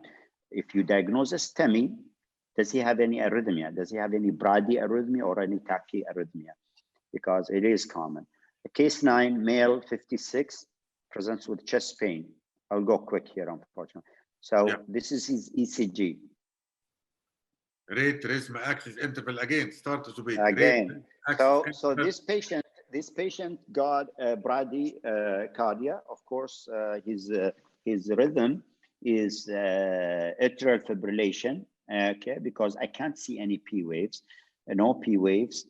If you diagnose a STEMI, does he have any arrhythmia? Does he have any bradyarrhythmia or any tachyarrhythmia? Because it is common. Case 9, male, 56, presents with chest pain. I'll go quick here, unfortunately. So yeah. This is his ECG. Rate, rhythm, axis, interval again. Start to be again. So this patient got bradycardia. Of course, his rhythm is atrial fibrillation. Okay, because I can't see any P waves, no P waves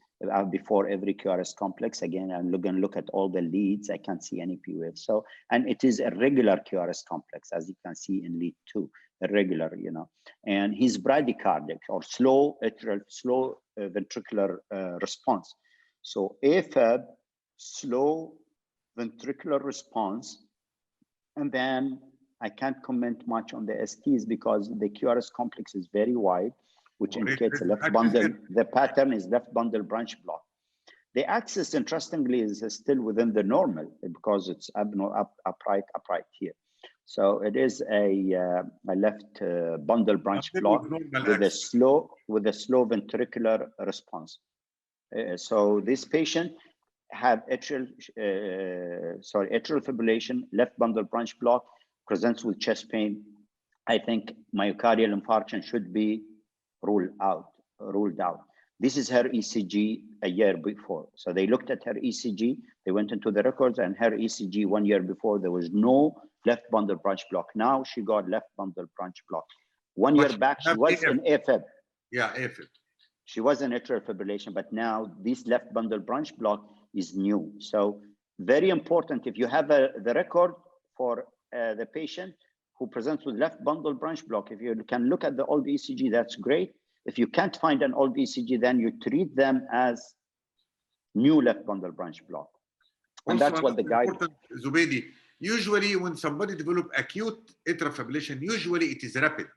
before every QRS complex. Again, I'm going to look at all the leads. I can't see any P waves. So, and it is a regular QRS complex, as you can see in lead 2, irregular, and he's bradycardic or slow ventricular response. So AFib, slow ventricular response, and then I can't comment much on the STs because the QRS complex is very wide, which indicates a left bundle. The pattern is left bundle branch block. The axis, interestingly, is still within the normal because it's upright here. So it is a left bundle branch block with a slow ventricular response. So this patient had atrial fibrillation, left bundle branch block, presents with chest pain. I think myocardial infarction should be ruled out. This is her ECG a year before. So they looked at her ECG, they went into the records, and her ECG 1 year before, there was no left bundle branch block. Now she got left bundle branch block. 1 year back, she was in AFib. Yeah, AFib. She was in atrial fibrillation, but now this left bundle branch block is new. So very important, if you have the record for the patient who presents with left bundle branch block, if you can look at the old ECG, that's great. If you can't find an old ECG, then you treat them as new left bundle branch block. And also, that's what the guy. Zubeidi, usually when somebody develops acute atrial fibrillation, usually it is rapid.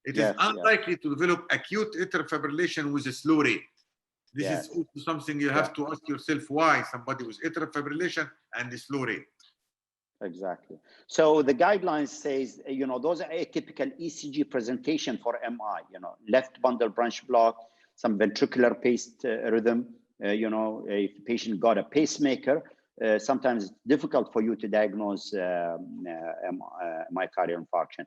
It is unlikely to develop acute atrial fibrillation with a slow rate. This is also something you have to ask yourself, why somebody with atrial fibrillation and a slow rate. Exactly. So the guidelines says, those are atypical ECG presentation for MI, left bundle branch block, some ventricular paced rhythm, if the patient got a pacemaker, sometimes it's difficult for you to diagnose myocardial infarction.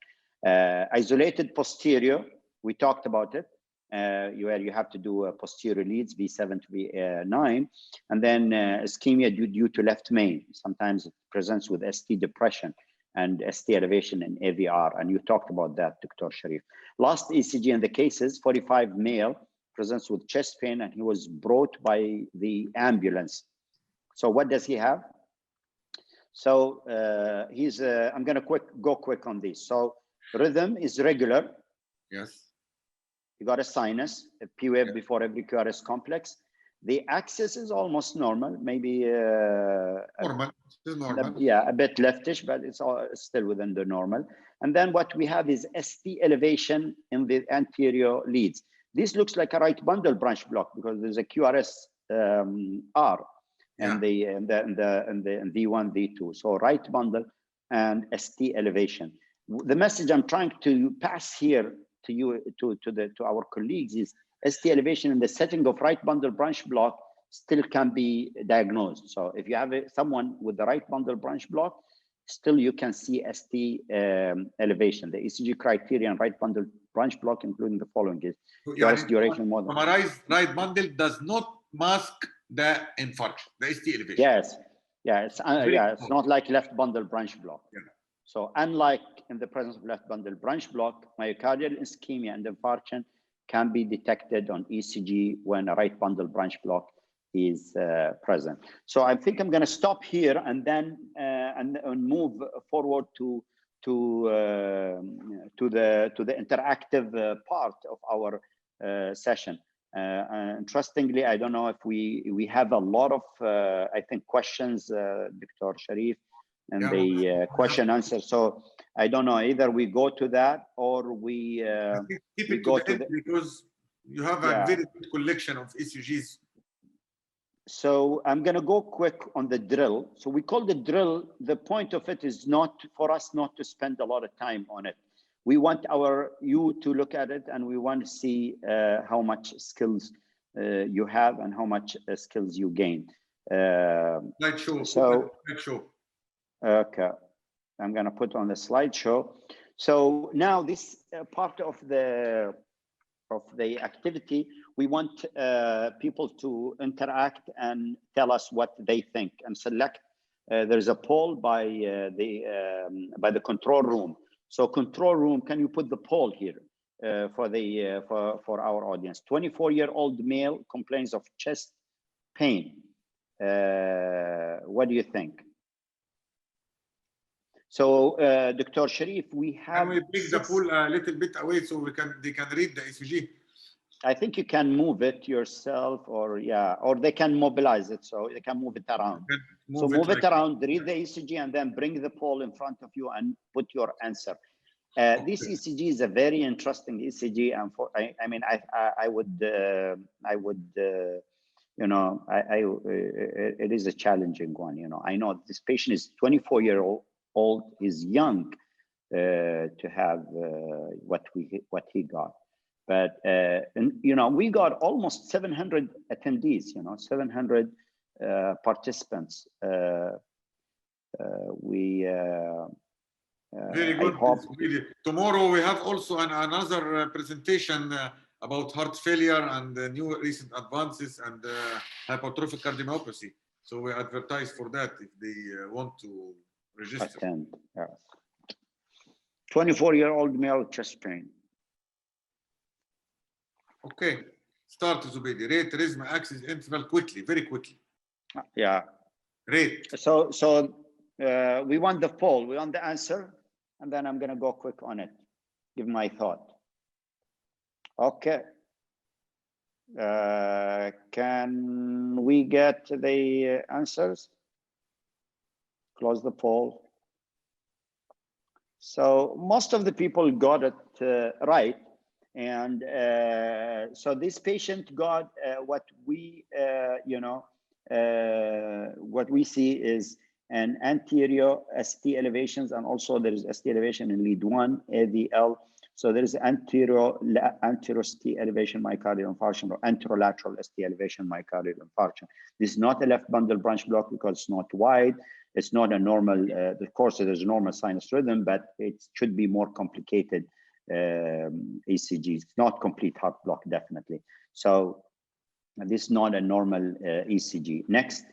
Isolated posterior, we talked about it, where you have to do posterior leads, V7 to V9, and then ischemia due to left main. Sometimes it presents with ST depression and ST elevation in AVR, and you talked about that, Dr. Sharif. Last ECG in the cases, 45 male, presents with chest pain, and he was brought by the ambulance. So what does he have? So I'm going to go quick on this. So rhythm is regular. Yes. You got a sinus, a P wave before every QRS complex. The axis is almost normal, maybe normal. A bit leftish, but it's still within the normal. And then what we have is ST elevation in the anterior leads. This looks like a right bundle branch block because there's a QRS R and the V1, V2. So right bundle and ST elevation. The message I'm trying to pass here to you, to our colleagues, is ST elevation in the setting of right bundle branch block still can be diagnosed. So if you have someone with the right bundle branch block, still you can see ST elevation. The ECG criterion right bundle branch block, including the following is QRS duration more than. Summarized, right bundle does not mask the infarction, the ST elevation. Yes, yeah, it's not like left bundle branch block. Yeah. So unlike in the presence of left bundle branch block, myocardial ischemia and infarction can be detected on ECG when a right bundle branch block is present. So I think I'm going to stop here and then and move forward to the interactive part of our session. Interestingly, I don't know if we have a lot of I think questions, Dr. Sharif, and the question answer. So I don't know, either we go to that or we keep it to the end because you have a very good collection of ECGs. So I'm going to go quick on the drill. So we call the drill, the point of it is not for us not to spend a lot of time on it. We want you to look at it, and we want to see how much skills you have and how much skills you gain. Slideshow. So, slideshow. Okay, I'm going to put on the slideshow. So now this part of the activity, we want people to interact and tell us what they think and select. There's a poll by the control room. So control room, can you put the poll here for our audience? 24-year-old male complains of chest pain. What do you think? So, Dr. Sharif, we have. Can we bring the pool a little bit away so they can read the ECG? I think you can move it yourself, or they can mobilize it, so they can move it around. Move it around, read the ECG, and then bring the poll in front of you and put your answer. This ECG is a very interesting ECG, and I would it is a challenging one. I know this patient is 24-year-old. Is young to have what he got, but we got almost 700 attendees, 700 participants. Very good. Tomorrow we have also another presentation about heart failure and new recent advances and hypertrophic cardiomyopathy. So we advertise for that if they want to register. Attend, yes. 24-year-old male chest pain. Okay, start Zubeidi. Rate rhythm axis interval quickly, very quickly. Yeah. Rate. So we want the poll, we want the answer, and then I'm going to go quick on it. Give my thought. Okay. Can we get the answers? Close the poll. So most of the people got it right, and so this patient got what we see is an anterior ST elevations, and also there is ST elevation in lead 1 AVL. So there is anterior ST elevation myocardial infarction or anterolateral ST elevation myocardial infarction. This is not a left bundle branch block because it's not wide. It's not a normal, of course, there's a normal sinus rhythm, but it should be more complicated ECG. It's not complete heart block, definitely. So this is not a normal ECG. Next.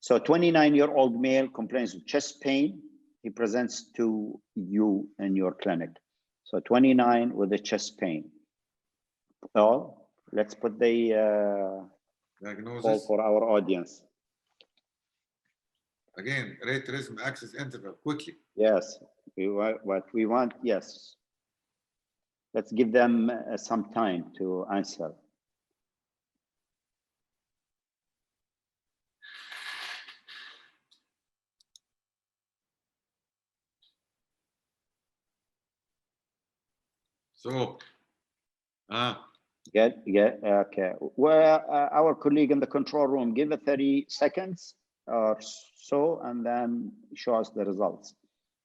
So 29-year-old male complains of chest pain. He presents to you in your clinic. So 29 with the chest pain. So let's put the diagnosis for our audience. Again, rate rhythm axis interval quickly. Yes, what we want. Yes. Let's give them some time to answer. So, okay. Well, our colleague in the control room, give it 30 seconds or so, and then show us the results,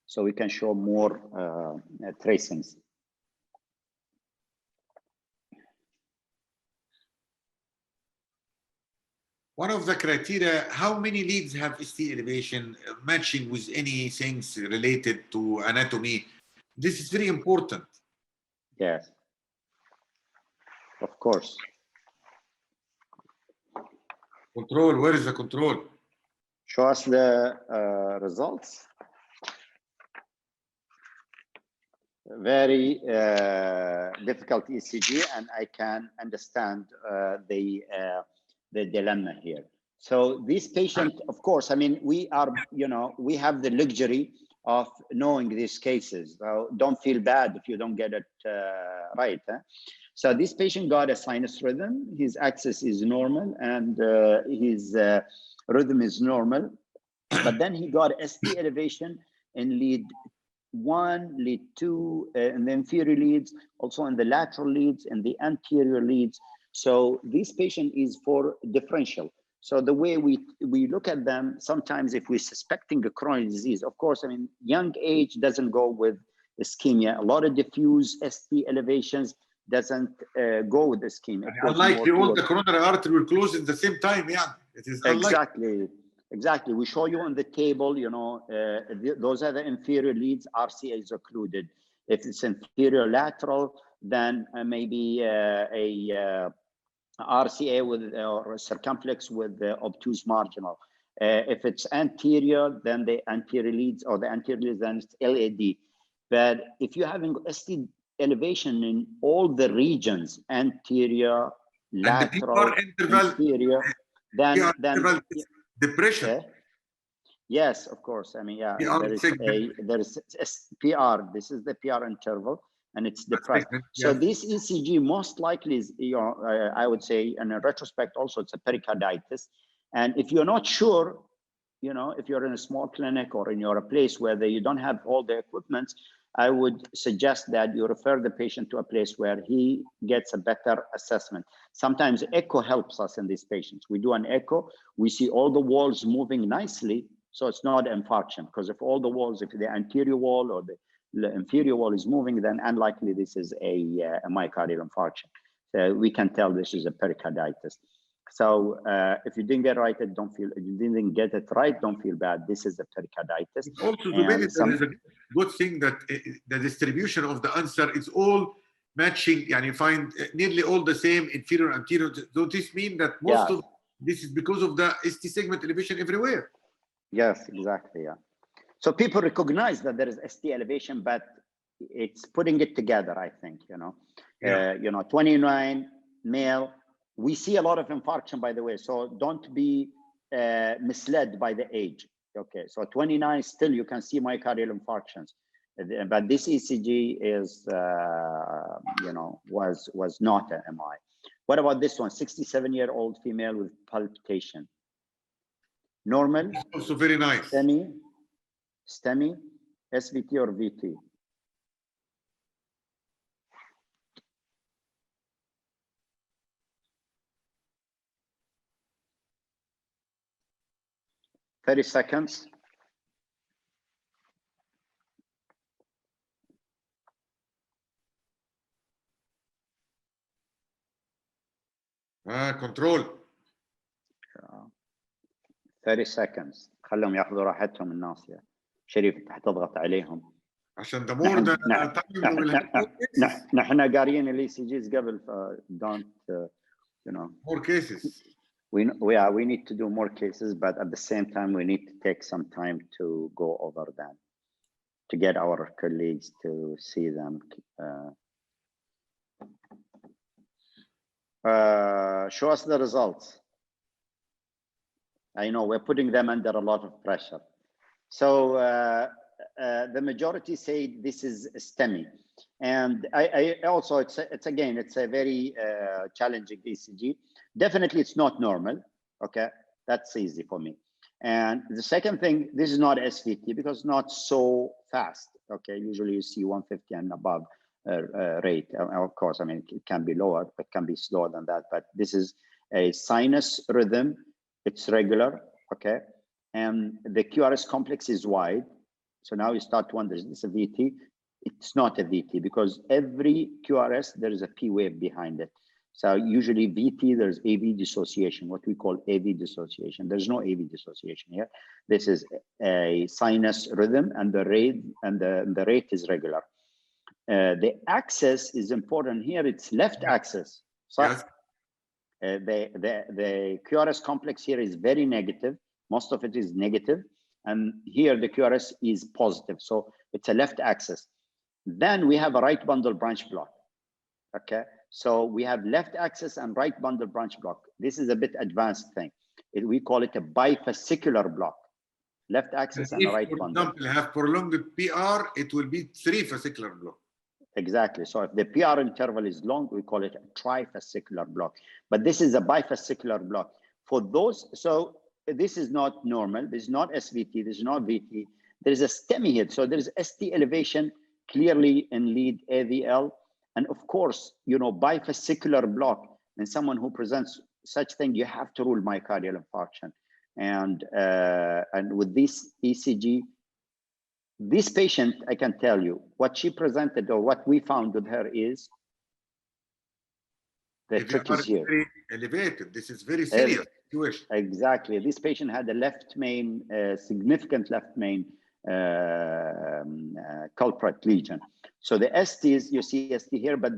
so we can show more tracings. one of the criteria, how many leads have ST elevation matching with any things related to anatomy? This is very important. Yes, of course. Control, where is the control? Show us the results. Very difficult ECG, and I can understand the dilemma here. So this patient, of course, I mean, we are, you know, we have the luxury of knowing these cases. So don't feel bad if you don't get it right. Huh? So this patient got a sinus rhythm. His axis is normal, and his rhythm is normal. But then he got ST elevation in lead 1, lead 2, and the inferior leads, also in the lateral leads and the anterior leads. So this patient is for differential. So the way we look at them, sometimes if we're suspecting a chronic disease, of course, I mean, young age doesn't go with ischemia. A lot of diffuse ST elevations doesn't go with ischemia. Unlikely all the coronary artery will close at the same time, yeah. It is unlikely. Exactly. We show you on the table, you know, those are the inferior leads, RCA is occluded. If it's inferior lateral, then maybe a RCA with or circumflex with obtuse marginal. If it's anterior, then the anterior leads, or the anterior leads, then it's LAD. But if you're having ST elevation in all the regions, anterior, lateral, inferior, then depression. Yes, of course. I mean, yeah, there is PR. This is the PR interval, and it's depressed. So this ECG most likely is, you know, I would say, in a retrospect, also it's a pericarditis. And if you're not sure, you know, if you're in a small clinic or in a place where you don't have all the equipment, I would suggest that you refer the patient to a place where he gets a better assessment. Sometimes echo helps us in these patients. We do an echo, we see all the walls moving nicely, so it's not infarction, because if all the walls, if the anterior wall or the inferior wall is moving, then unlikely this is a myocardial infarction. So we can tell this is a pericarditis. So if you didn't get it right, don't feel. If you didn't get it right, don't feel bad. This is a pericarditis. Also, there is a good thing that the distribution of the answer is all matching. And you find nearly all the same inferior, anterior. Does this mean that most of this is because of the ST segment elevation everywhere? Yes, exactly. Yeah. So people recognize that there is ST elevation, but it's putting it together. I think, you know, you know, 29 male. We see a lot of infarction, by the way, so don't be misled by the age. Okay, so 29, still you can see myocardial infarctions, but this ECG is, you know, was not an MI. What about this one? 67-year-old female with palpitation. Normal. Also very nice. STEMI, SVT or VT? Thirty seconds. Control. 30 seconds. خلهم ياخذوا راحتهم الناس يا شريف، انت تضغط عليهم عشان the more the time will have نحن قاريين الاي سي جيز قبل، ف don't you know, more cases. We need to do more cases, but at the same time we need to take some time to go over them, to get our colleagues to see them. Show us the results. I know we're putting them under a lot of pressure. So the majority say this is STEMI. And I also, it's again, it's a very challenging ECG. Definitely it's not normal, okay? That's easy for me. And the second thing, this is not SVT because it's not so fast, okay? Usually you see 150 and above rate. Of course, I mean, it can be lower, it can be slower than that, but this is a sinus rhythm. It's regular, okay? And the QRS complex is wide. So now you start to wonder, is this a VT? It's not a VT because every QRS, there is a P wave behind it. So usually VT, there's AV dissociation, what we call AV dissociation. There's no AV dissociation here. This is a sinus rhythm, and the rate is regular. The axis is important here. It's left axis. So Yes. the QRS complex here is very negative. Most of it is negative. And here the QRS is positive. So it's a left axis. Then we have a right bundle branch block. Okay. So we have left axis and right bundle branch block. This is a bit advanced thing. We call it a bifascicular block. Left axis and right bundle. For example, have prolonged PR, it will be 3 fascicular block. Exactly. So if the PR interval is long, we call it a trifascicular block. But this is a bifascicular block. For those, so this is not normal. This is not SVT. This is not VT. There is a STEMI here. So there is ST elevation clearly in lead AVL. And of course, you know, bifascicular block in someone who presents such thing, you have to rule myocardial infarction. And with this ECG, this patient, I can tell you what she presented or what we found with her is the trick is here. Very elevated. This is very serious situation. Exactly. This patient had a left main, significant left main culprit lesion. So the STs, you see ST here, but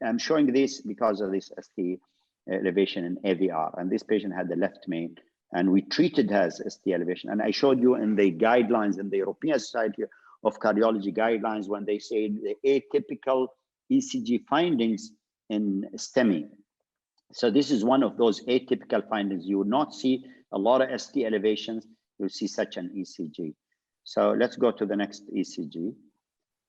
I'm showing this because of this ST elevation in AVR. And this patient had the left main, and we treated her as ST elevation. And I showed you in the guidelines, in the European Society of Cardiology guidelines, when they say the atypical ECG findings in STEMI. So this is one of those atypical findings. You will not see a lot of ST elevations. You'll see such an ECG. So let's go to the next ECG.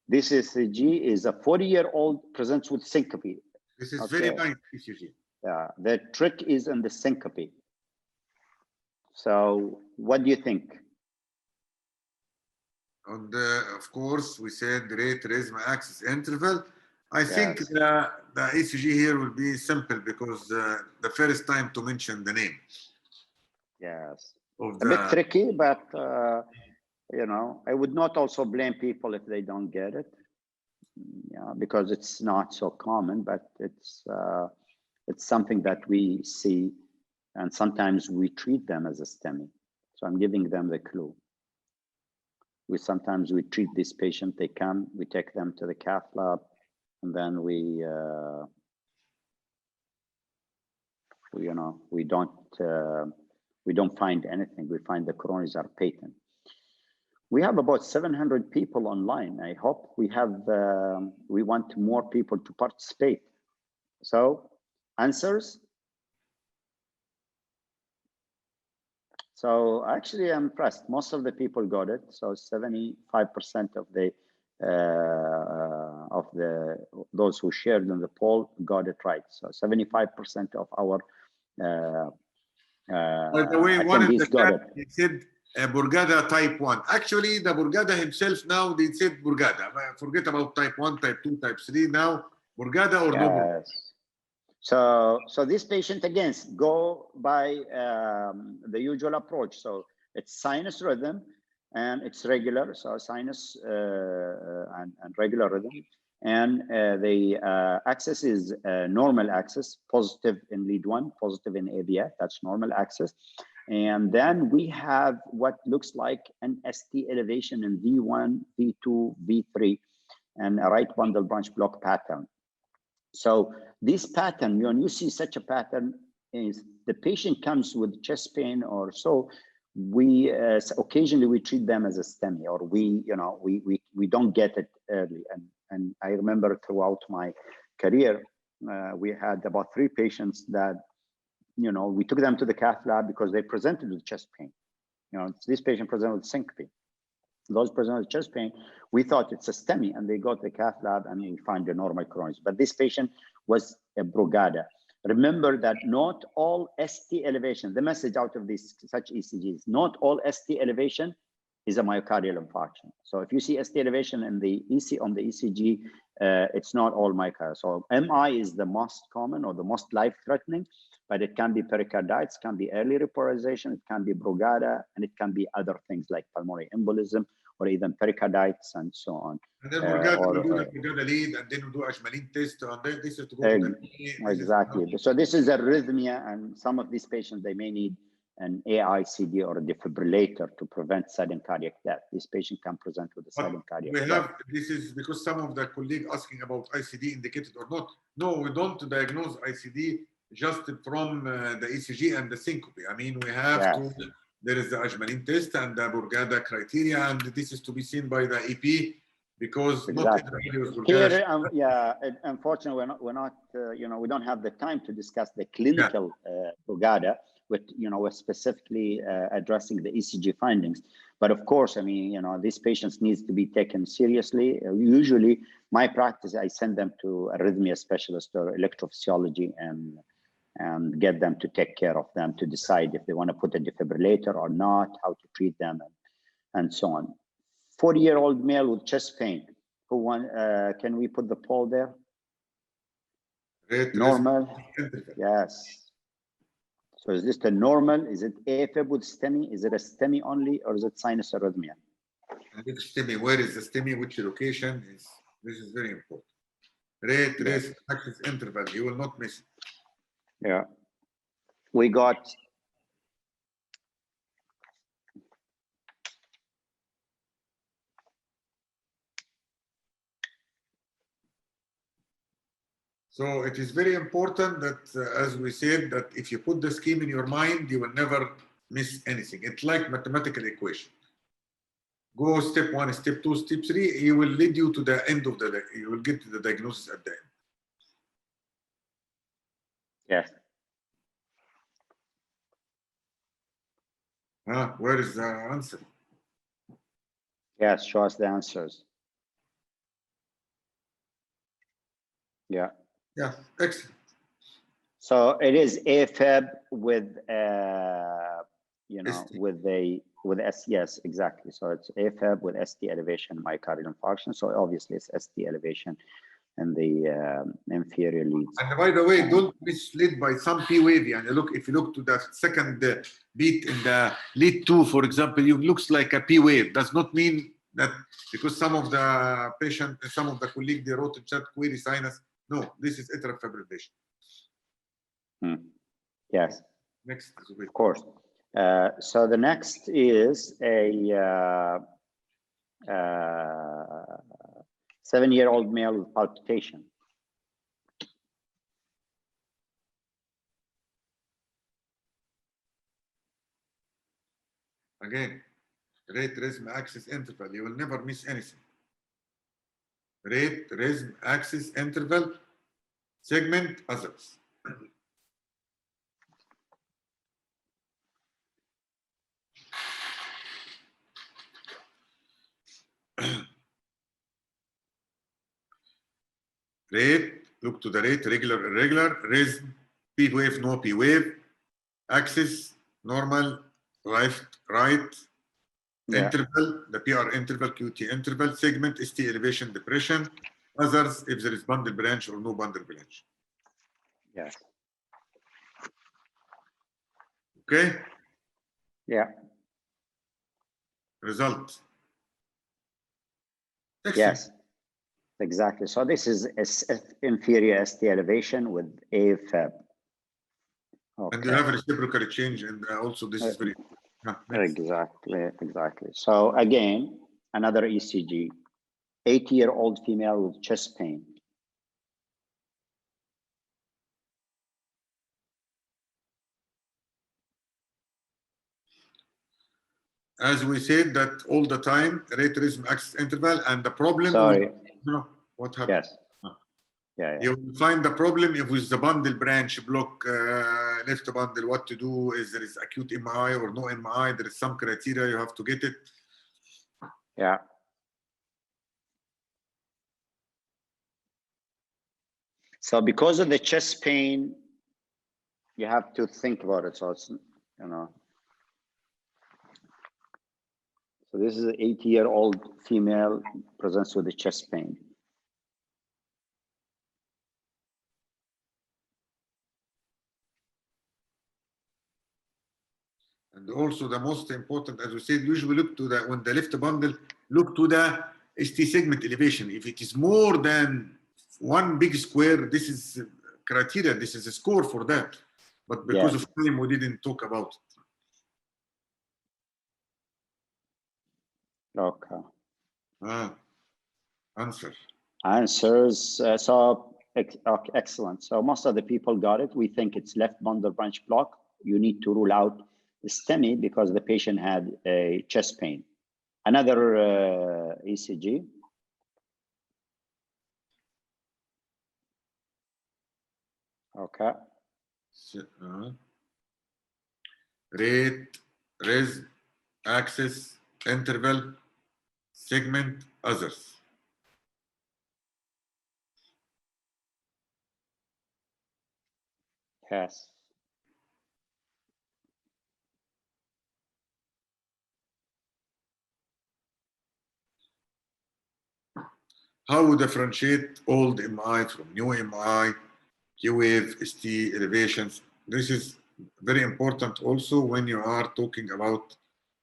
This ECG is a 40-year-old, presents with syncope. This is very nice ECG. Yeah, the trick is in the syncope. So what do you think? On the, of course, we said rate, rhythm, axis, interval. I think the ECG here will be simple because the first time to mention the name. Yes, a bit tricky, but you know, I would not also blame people if they don't get it. Yeah, because it's not so common, but it's something that we see, and sometimes we treat them as a STEMI. So I'm giving them the clue. Sometimes we treat this patient, they come, we take them to the cath lab, and then we you know, we don't find anything. We find the coronaries are patent. We have about 700 people online. I hope we have, we want more people to participate. So answers. So actually I'm impressed. Most of the people got it. So 75% of those who shared in the poll got it right. So 75% of our by the way, one in the chat, he said Brugada type 1. Actually, the Brugada himself now, they said Brugada. Forget about type 1, type 2, type 3. Now, Brugada or no Brugada? So this patient, again, go by the usual approach. So it's sinus rhythm and it's regular. So sinus and regular rhythm. And the axis is normal axis, positive in lead 1, positive in AVF. That's normal axis. And then we have what looks like an ST elevation in V1, V2, V3, and a right bundle branch block pattern. So this pattern, when you see such a pattern, is the patient comes with chest pain or so, we occasionally we treat them as a STEMI, or we don't get it early. And I remember throughout my career, we had about 3 patients that, you know, we took them to the cath lab because they presented with chest pain. You know, this patient presented with syncope. Those presented with chest pain, we thought it's a STEMI, and they go to the cath lab and we find the normal coronaries. But this patient was a Brugada. Remember that not all ST elevation, the message out of this such ECGs, not all ST elevation is a myocardial infarction. So if you see ST elevation in the on the ECG, it's not all myocardial. So MI is the most common or the most life-threatening, but it can be pericarditis, can be early repolarization, it can be Brugada, and it can be other things like pulmonary embolism or even pericarditis and so on. And then Brugada or, will do the Brugada lead, and then we do Ajmalin test, and then this is to go to the knee. Exactly. So this is arrhythmia, and some of these patients, they may need an AICD or a defibrillator to prevent sudden cardiac death. This patient can present with a sudden cardiac death. This is because some of the colleagues asking about ICD indicated or not. No, we don't diagnose ICD just from the ECG and the syncope. I mean, we have to, there is the Ajmalin test and the Brugada criteria, and this is to be seen by the EP. Because exactly. Here, unfortunately, we're not you know, we don't have the time to discuss the clinical Brugada, with, you know, we're specifically addressing the ECG findings. But of course, I mean, you know, these patients needs to be taken seriously. Usually, my practice, I send them to arrhythmia specialist or electrophysiology and get them to take care of them to decide if they want to put a defibrillator or not, how to treat them, and so on. 40-year-old male with chest pain. Who want? Can we put the poll there? Normal. Yes. So is this the normal? Is it AFib with STEMI? Is it a STEMI only, or is it sinus arrhythmia? STEMI. Where is the STEMI? Which location is? This is very important. Rate, risk, axis, interval. You will not miss it. Yeah. We got. So it is very important that, as we said, that if you put the scheme in your mind, you will never miss anything. It's like mathematical equation. Go step 1, step 2, step 3. It will lead you to the end of the. You will get to the diagnosis at the end. Yes. Where is the answer? Yes, show us the answers. Yeah. Yeah, excellent. So it is AFib with, you know, ST. with S. Yes, exactly. So it's AFib with ST elevation, myocardial infarction. So obviously it's ST elevation in the inferior leads. And by the way, don't be misled by some P wave. And look, if you look to the second beat in the lead 2, for example, it looks like a P wave. Does not mean that because some of the patient, some of the colleagues, they wrote in chat query sinus. No, this is atrial fibrillation. Yes. Next, of course. So the next is a 7-year-old male with palpitation. Again, rate, rhythm, axis, interval. You will never miss anything. Rate, rhythm, axis, interval, segment, others. Rate, look to the rate, regular, irregular, rhythm, P wave, no P wave, axis, normal, right, interval, the PR interval, QT interval, segment, ST elevation, depression, others if there is bundle branch or no bundle branch. Yes. Okay? Yeah. Result. Excellent. Yes. Exactly. So this is inferior ST elevation with AFib. Okay. And you have a reciprocal change, and also this is very exactly. So again, another ECG, 80-year-old female with chest pain. As we said that all the time, rate, rhythm, axis, interval, and the problem. Sorry. No, what happened? Yes. Yeah. You will find the problem if with the bundle branch block left bundle, what to do is there is acute MI or no MI, there is some criteria you have to get it. Yeah. So because of the chest pain, you have to think about it. So it's, you know. So this is an 80-year-old female presents with the chest pain. And also the most important, as we said, usually look to the, when the left bundle, look to the ST segment elevation. If it is more than one big square, this is criteria, this is a score for that. But because of time, we didn't talk about it. Okay. Answer. Answers. Okay, excellent. So most of the people got it. We think it's left bundle branch block. You need to rule out the STEMI because the patient had a chest pain. Another ECG. Okay. Rate, res, axis, interval, segment, others. Yes. How we differentiate old MI from new MI, Q-wave, ST elevations? This is very important also when you are talking about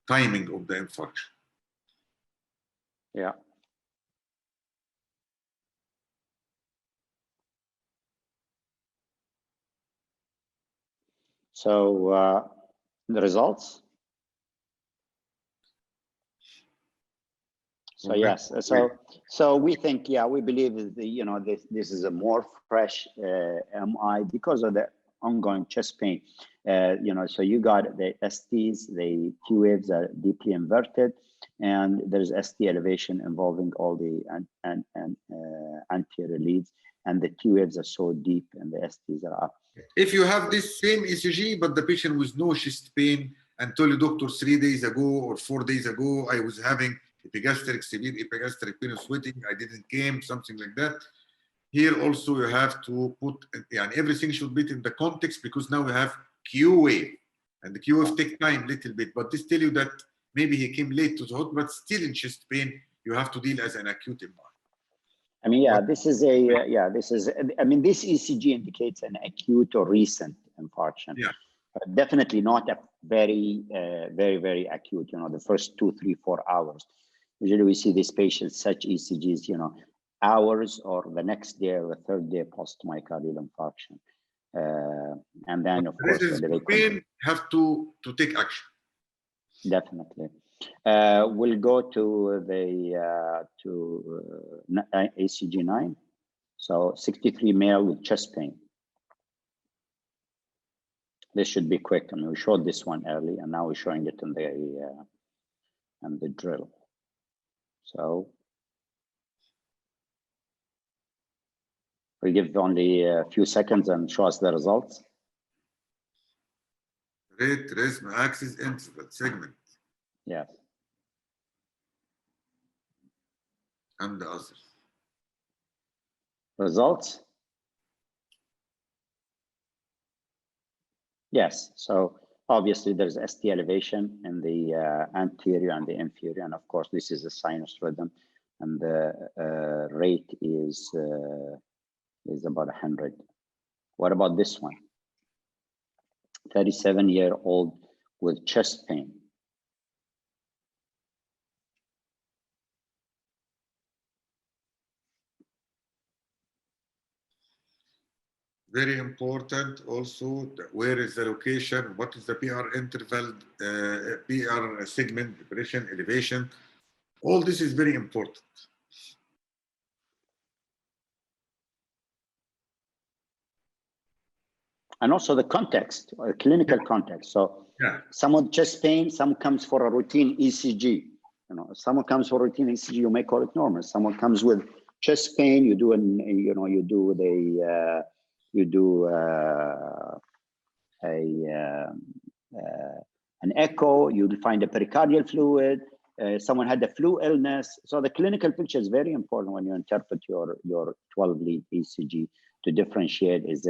timing of the infarction. Yeah. So the results. So yes, so we think, yeah, we believe the, this is a more fresh MI because of the ongoing chest pain. So you got the STs, the Q waves are deeply inverted, and there's ST elevation involving all the anterior leads, and the Q waves are so deep and the STs are up. If you have this same ECG, but the patient with no chest pain and told you, doctor, 3 days ago or 4 days ago, I was having epigastric, severe epigastric pain of sweating, I didn't came, something like that. Here also you have to put, and everything should be in the context because now we have Q wave, and the Q wave take time a little bit, but this tell you that maybe he came late to the hospital, but still in chest pain, you have to deal as an acute MI. I mean, yeah, this is I mean, this ECG indicates an acute or recent infarction. Yeah. Definitely not a very, very acute, the first 2, 3, 4 hours. Usually we see these patients, such ECGs, hours or the next day or the third day post myocardial infarction. And then, of course, the pain have to take action. Definitely. We'll go to the ECG 9. So 63 male with chest pain. This should be quick. I mean, we showed this one early, and now we're showing it in the drill. So we give only a few seconds and show us the results. Rate, rhythm, axis, interval, segment. Yes. And the others. Results. Yes, so obviously there's ST elevation in the anterior and the inferior, and of course this is a sinus rhythm, and the rate is about 100. What about this one? 37-year-old with chest pain. Very important also, where is the location, what is the PR interval, PR segment, depression, elevation. All this is very important. And also the context, clinical context. So someone chest pain, some comes for a routine ECG. If someone comes for a routine ECG, you may call it normal. Someone comes with chest pain, you do an echo, you'll find a pericardial fluid, someone had a flu illness. So the clinical picture is very important when you interpret your 12-lead ECG to differentiate, is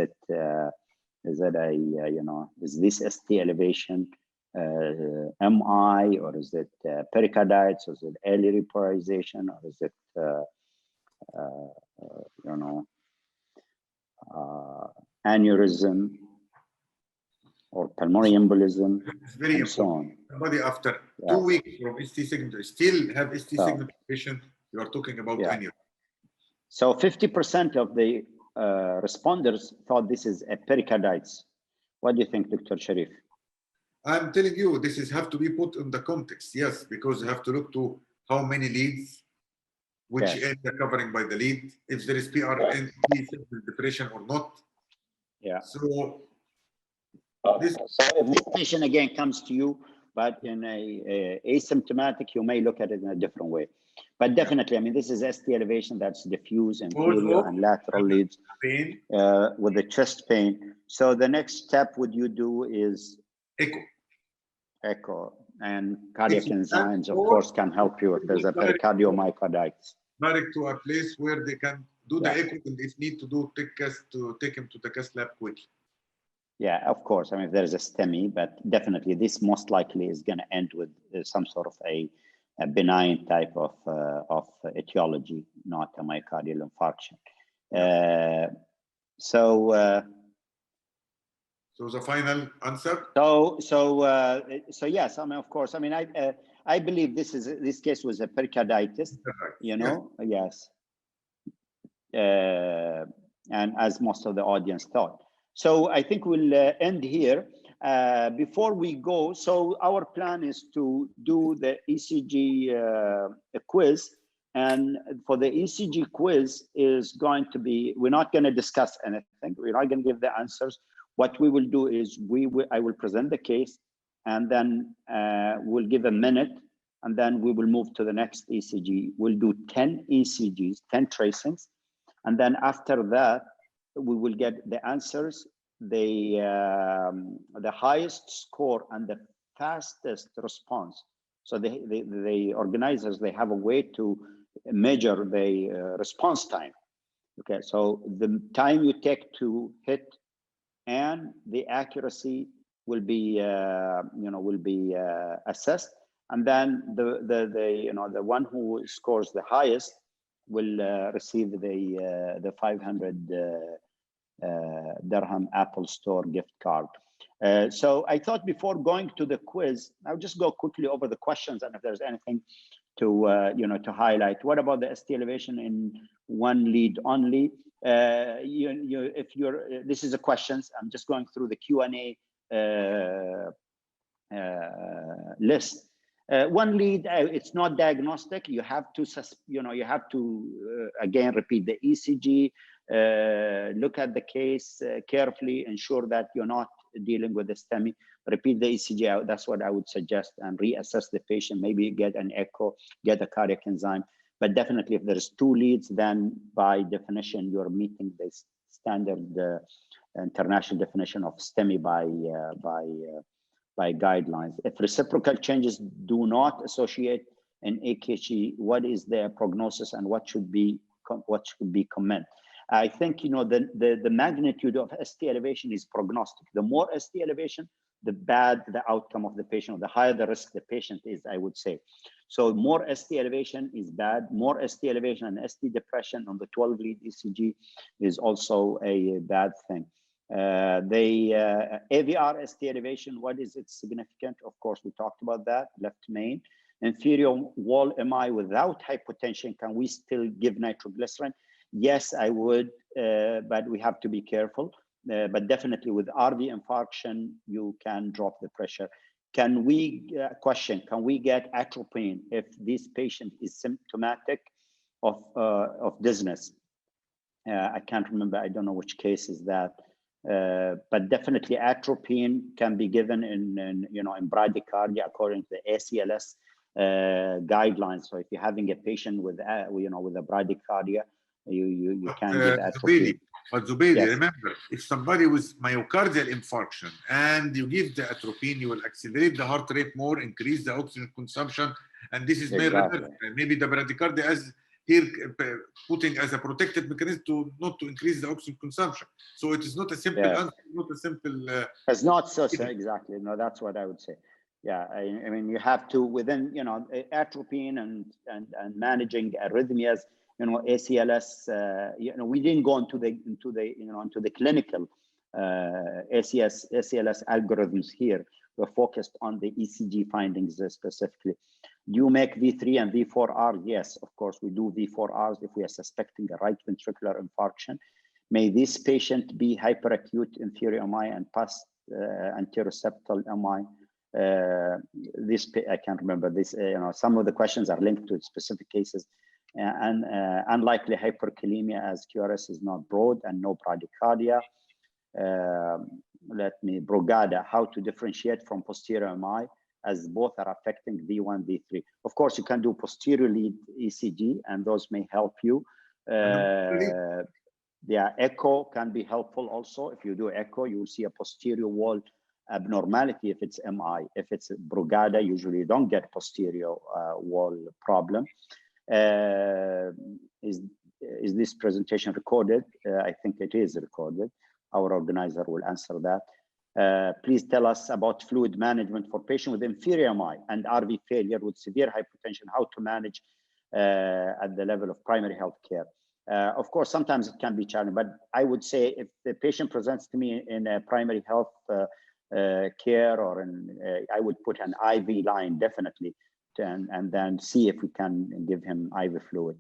this ST elevation MI, or is it pericarditis, or is it early repolarization, or is it aneurysm? or pulmonary embolism, It's very and so important. on. Somebody after Yeah. 2 weeks from ST segment still have ST So, segment patient, you are talking about yeah. any. So 50% of the responders thought this is a pericarditis. What do you think, Dr. Sharif? I'm telling you, this is have to be put in the context, yes, because you have to look to how many leads, which Yes. area covering by the lead, if there is PRN, depression or not. Yeah. So this, so if this patient again comes to you, but in a asymptomatic, you may look at it in a different way. But definitely, I mean, this is ST elevation that's diffuse, inferior and lateral leads with the chest pain. So the next step would you do is echo. Echo, and cardiac enzymes, of course, can help you if there's a pericardiomyocarditis. Direct to a place where they can do the echo, and if need to do take him to the cath lab quickly. Yeah, of course. I mean, if there's a STEMI, but definitely this most likely is going to end with some sort of a benign type of etiology, not a myocardial infarction. So the final answer. So yes. I mean, of course. I mean, I believe this case was a pericarditis. You know, yes. And as most of the audience thought. So I think we'll end here. Before we go, so our plan is to do the ECG quiz. And for the ECG quiz is going to be, we're not going to discuss anything. We're not going to give the answers. What we will do is I will present the case, and then we'll give a minute, and then we will move to the next ECG. We'll do 10 ECGs, 10 tracings. And then after that, we will get the answers, the highest score and the fastest response. So the organizers, they have a way to measure the response time. Okay, so the time you take to hit and the accuracy will be, assessed. And then the one who scores the highest will receive the 500 dirham Apple Store gift card. So I thought before going to the quiz, I'll just go quickly over the questions, and if there's anything to to highlight. What about the ST elevation in one lead only? If you're, this is a questions. I'm just going through the Q&A list. One lead, it's not diagnostic. You have to, you have to again repeat the ECG, look at the case carefully, ensure that you're not dealing with the STEMI. Repeat the ECG. That's what I would suggest, and reassess the patient. Maybe get an echo, get a cardiac enzyme. But definitely, if there's two leads, then by definition, you're meeting the standard international definition of STEMI by guidelines. If reciprocal changes do not associate an AKG, what is their prognosis and what should be comment? I think the magnitude of ST elevation is prognostic. The more ST elevation, the bad the outcome of the patient, or the higher the risk the patient is, I would say. So more ST elevation is bad. More ST elevation and ST depression on the 12-lead ECG is also a bad thing. The AVR ST elevation, what is its significant? Of course, we talked about that, left main. Inferior wall MI without hypotension, can we still give nitroglycerin? Yes, I would, but we have to be careful. But definitely with RV infarction, you can drop the pressure. Can we, can we get atropine if this patient is symptomatic of dizziness? I can't remember, I don't know which case is that. But definitely atropine can be given in bradycardia according to the ACLS guidelines. So if you're having a patient with with a bradycardia, you can give atropine. But Zubaidi, yes. Remember, if somebody with myocardial infarction and you give the atropine, you will accelerate the heart rate more, increase the oxygen consumption, and this is exactly. Maybe the bradycardia as here putting as a protective mechanism to not to increase the oxygen consumption. So it is not a simple answer, not a simple. It's not so exactly. No, that's what I would say. Yeah, I mean, you have to within atropine and managing arrhythmias. ACLS. We didn't go into the clinical ACLS algorithms here were focused on the ECG findings specifically. Do you make V3 and V4R? Yes, of course, we do V4Rs if we are suspecting a right ventricular infarction. May this patient be hyperacute inferior MI and past anteroseptal MI? I can't remember this. Some of the questions are linked to specific cases, and unlikely hyperkalemia as QRS is not broad and no bradycardia. Brugada, how to differentiate from posterior MI as both are affecting V1, V3. Of course, you can do posterior lead ECG, and those may help you. Yeah, echo can be helpful also. If you do echo, you will see a posterior wall abnormality if it's MI. If it's Brugada, usually you don't get posterior wall problem. Is this presentation recorded? I think it is recorded. Our organizer will answer that. Please tell us about fluid management for patients with inferior MI and RV failure with severe hypertension, how to manage at the level of primary health care. Of course, sometimes it can be challenging, but I would say if the patient presents to me in a primary health care, or I would put an IV line definitely, and then see if we can give him IV fluid.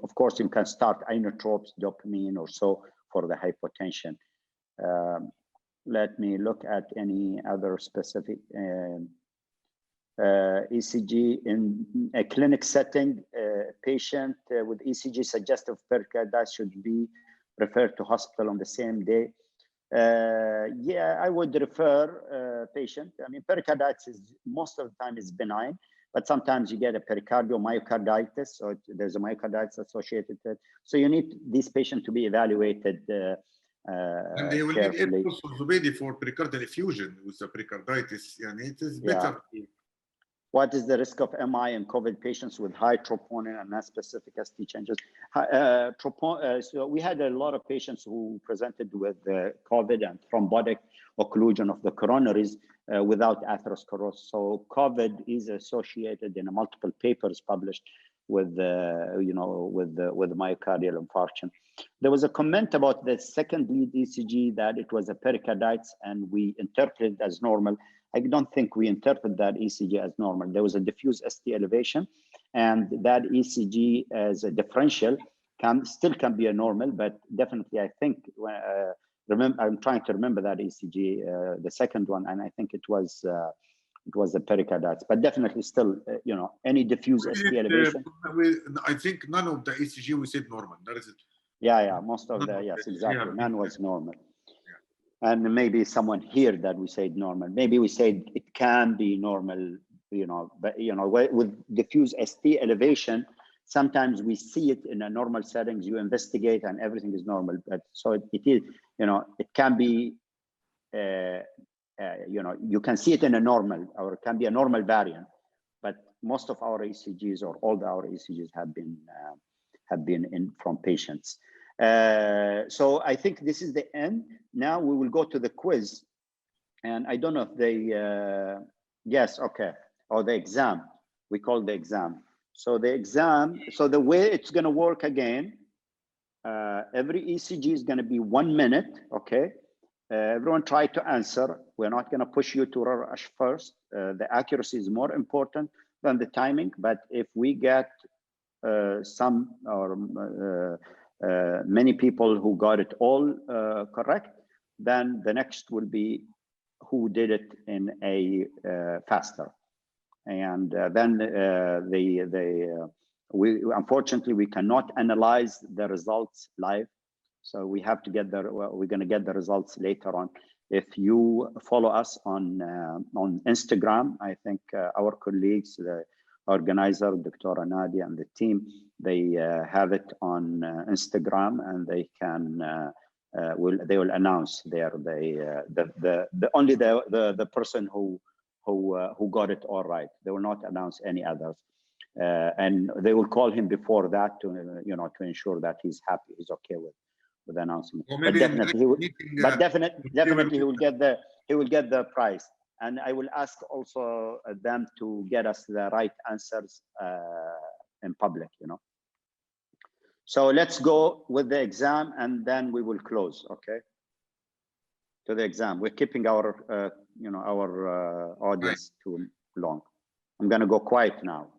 Of course, you can start inotropes, dopamine or so for the hypotension. Let me look at any other specific ECG in a clinic setting. Patient with ECG suggestive pericarditis should be referred to hospital on the same day. Yeah, I would refer patient. I mean, pericarditis is most of the time is benign, but sometimes you get a pericardial myocarditis, or there's a myocarditis associated with it. So you need this patient to be evaluated and they will carefully. need also Zubeidi for pericardial effusion with the pericarditis, and it is better. Yeah. What is the risk of MI in COVID patients with high troponin and non-specific ST changes? So we had a lot of patients who presented with COVID and thrombotic occlusion of the coronaries without atherosclerosis. So COVID is associated in multiple papers published with with myocardial infarction. There was a comment about the second lead ECG that it was a pericarditis, and we interpreted it as normal. I don't think we interpret that ECG as normal. There was a diffuse ST elevation, and that ECG as a differential still can be a normal, but definitely I think I'm trying to remember that ECG, the second one, and I think it was a pericarditis, but definitely still, any diffuse ST elevation. I think none of the ECG we said normal. That is it. Yeah, most of yes, exactly. None was normal. And maybe someone here that we said normal. Maybe we said it can be normal, but with diffuse ST elevation, sometimes we see it in a normal settings. You investigate and everything is normal. But so it is, it can be, you can see it in a normal, or it can be a normal variant. But most of our ECGs, or all our ECGs, have been in from patients. So I think this is the end. Now we will go to the quiz, and I don't know if they yes, okay, or the exam. We call the exam. So the exam, so the way it's going to work again, every ECG is going to be 1 minute. Okay, everyone try to answer. We're not going to push you to rush first. The accuracy is more important than the timing, but if we get some or many people who got it all correct, then the next will be who did it in a faster. And then unfortunately we cannot analyze the results live, so we have to get we're going to get the results later on. If you follow us on Instagram, I think our colleagues, the organizer, Dr. Nadia, and the team, they have it on Instagram, and they can they will announce there only the person who got it all right. They will not announce any others, and they will call him before that to to ensure that he's happy, he's okay with the announcement. Well, but definitely he will, definitely he will get the prize. And I will ask also them to get us the right answers in public, So let's go with the exam and then we will close, okay? To the exam. We're keeping our, our audience too long. I'm gonna go quiet now.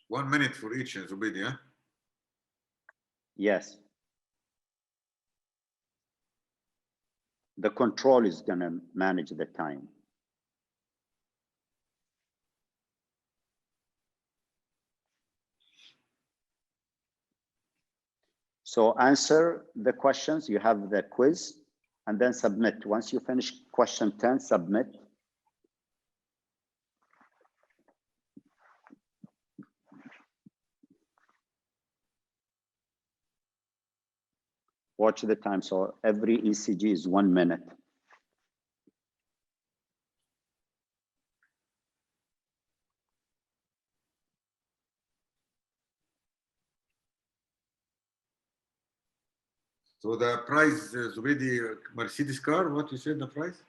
One minute for each, Zubaidi, yeah? Yes. The control is gonna manage the time. So answer the questions, you have the quiz, and then submit. Once you finish question 10, submit. Watch the time. So every ECG is 1 minute. So the price, Zubaidi, Mercedes car, what you said the price?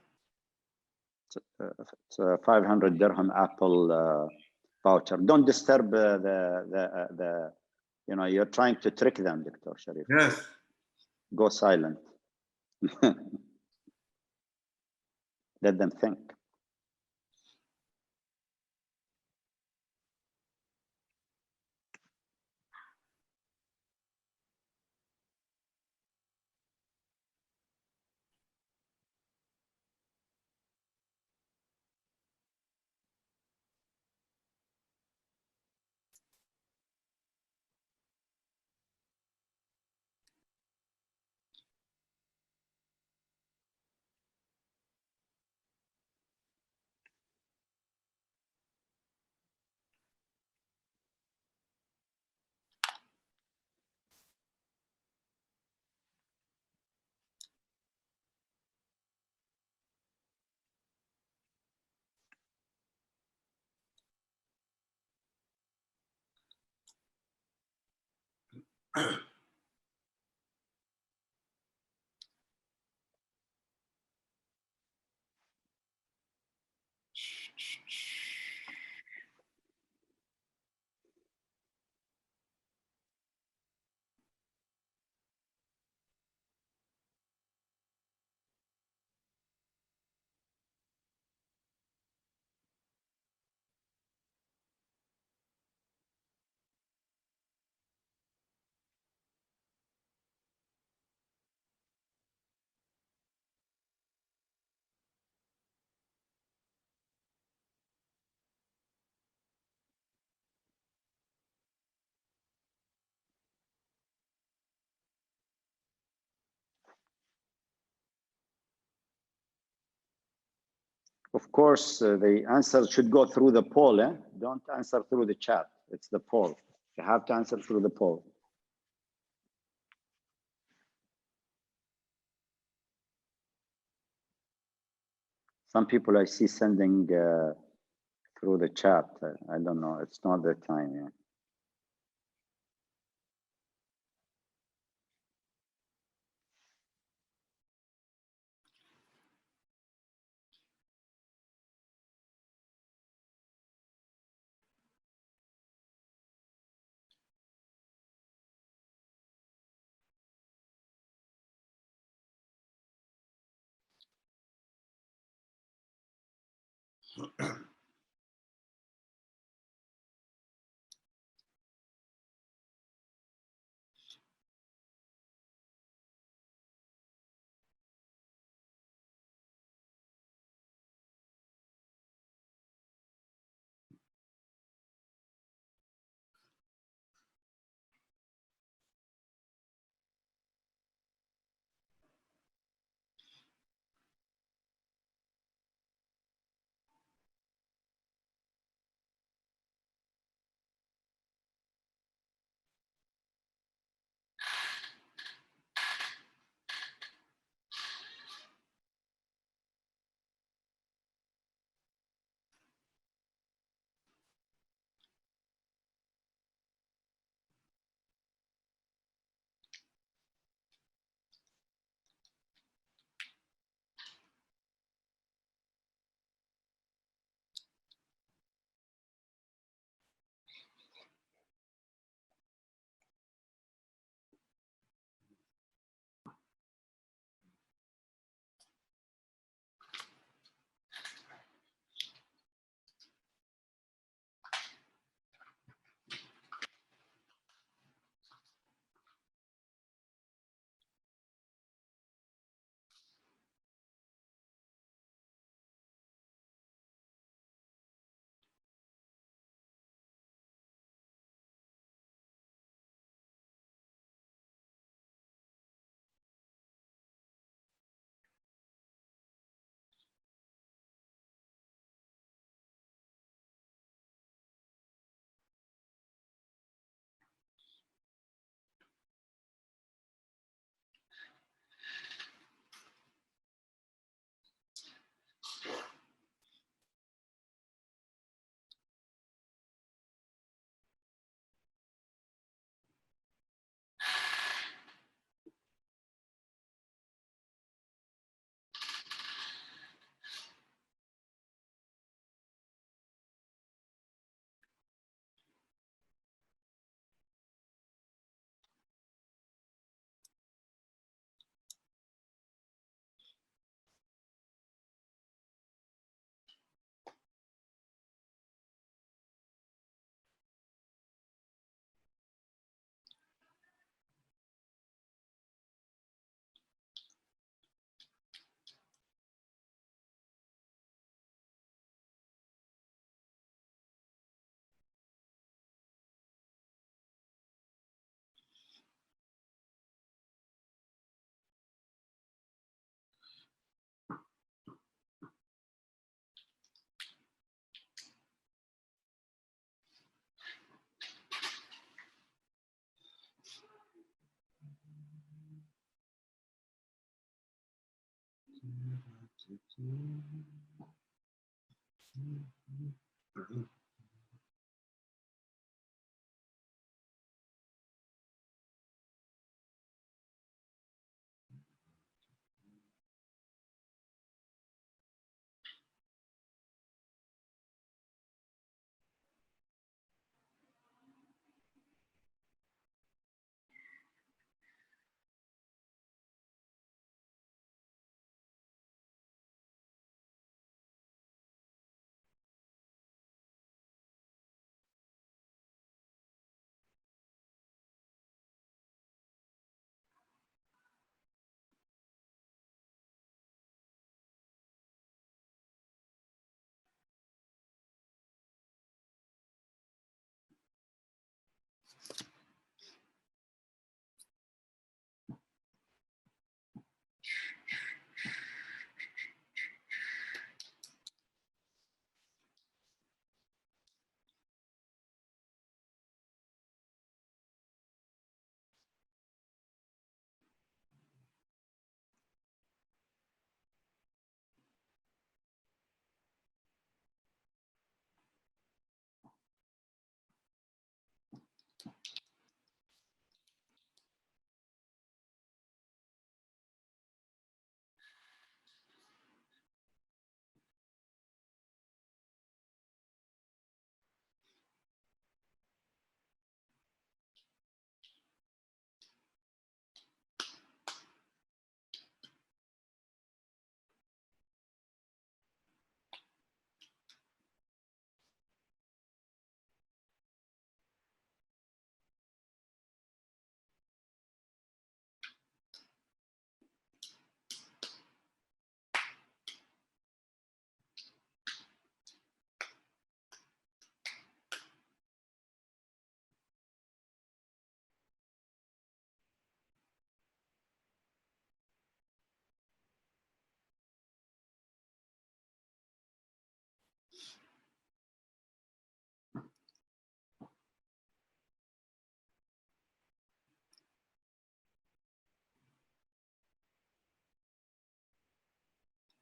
It's a 500 dirham Apple voucher. Don't disturb the you're trying to trick them, Dr. Sharif. Yes. Go silent. Let them think. Of course, the answer should go through the poll. Don't answer through the chat. It's the poll. You have to answer through the poll. Some people I see sending through the chat. I don't know. It's not the time. Yeah.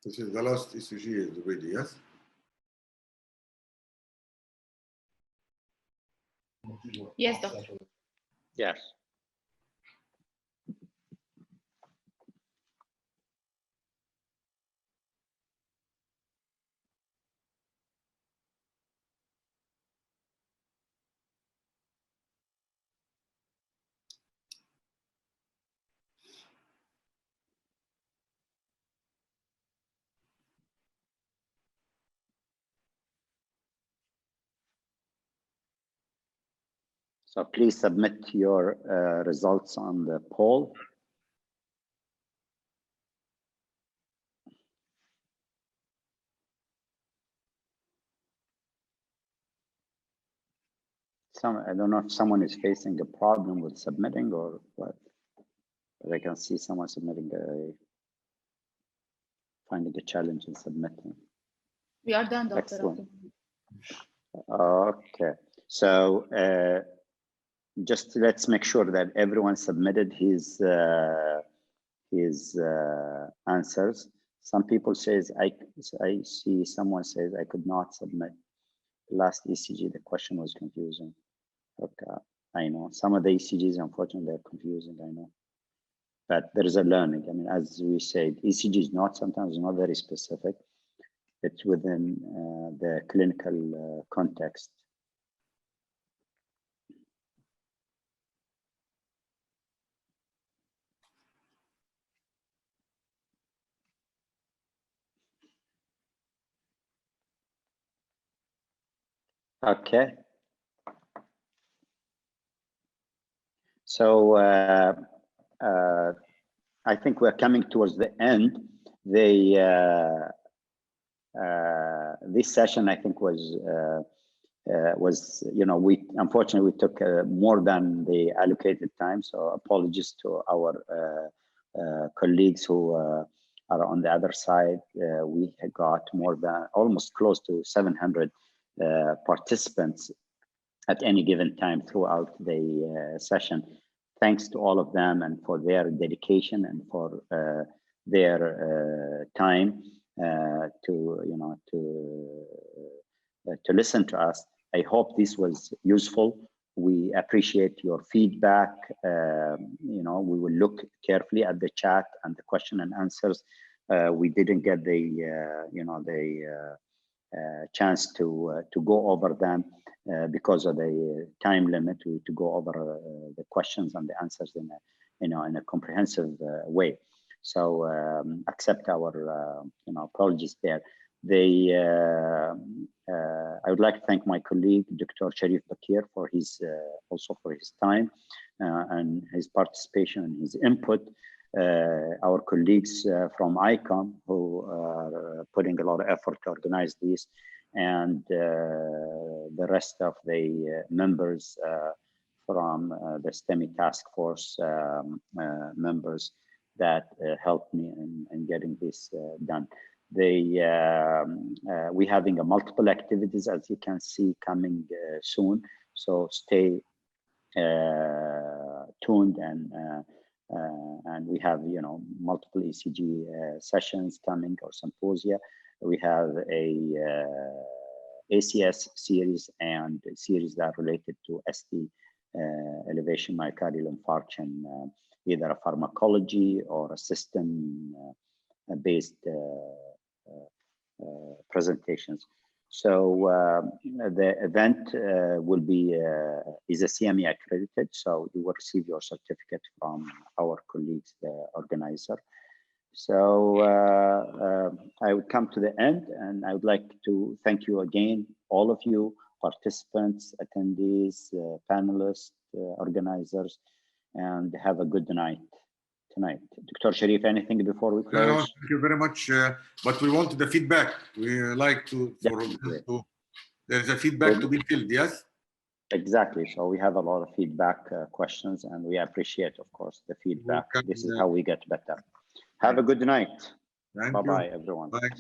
This is the last ECG already, yes? Yes, doctor. Yes. So please submit your results on the poll. I don't know if someone is facing a problem with submitting or what, but I can see someone finding a challenge in submitting. We are done, doctor. Excellent. Okay, so just let's make sure that everyone submitted his answers. Some people says I see someone says I could not submit the last ECG. The question was confusing. Okay, I know some of the ECGs, unfortunately, they're confusing. I know, but there is a learning. I mean, as we said, ECG is sometimes not very specific. It's within the clinical context. Okay. So I think we're coming towards the end. This session, I think, was we unfortunately we took more than the allocated time. So apologies to our colleagues who are on the other side. We got more than almost close to 700 participants at any given time throughout the session. Thanks to all of them and for their dedication and for their time. to listen to us. I hope this was useful. We appreciate your feedback. We will look carefully at the chat and the question and answers. We didn't get the chance to go over them because of the time limit. We to go over the questions and the answers in a comprehensive way. So accept our apologies there. I would like to thank my colleague, Dr. Sharif Bakir, for his also for his time and his participation and his input. Our colleagues from ICOM who are putting a lot of effort to organize this, and the rest of the members from the STEMI task force members that helped me in getting this done. We're having multiple activities, as you can see, coming soon. So stay tuned, and we have multiple ECG sessions coming, or symposia. We have a ACS series and a series that are related to ST elevation myocardial infarction, either a pharmacology or a system based presentations. So the event will be is a CME accredited, so you will receive your certificate from our colleagues, the organizer. So I would come to the end, and I would like to thank you again, all of you, participants, attendees, panelists, organizers, and have a good night tonight. Dr. Sharif, anything before we close? No, thank you very much. But we wanted the feedback. We like to, there's a feedback to be filled, yes? Exactly. So we have a lot of feedback questions, and we appreciate, of course, the feedback. This is how we get better. Have a good night. Bye-bye, everyone. Bye.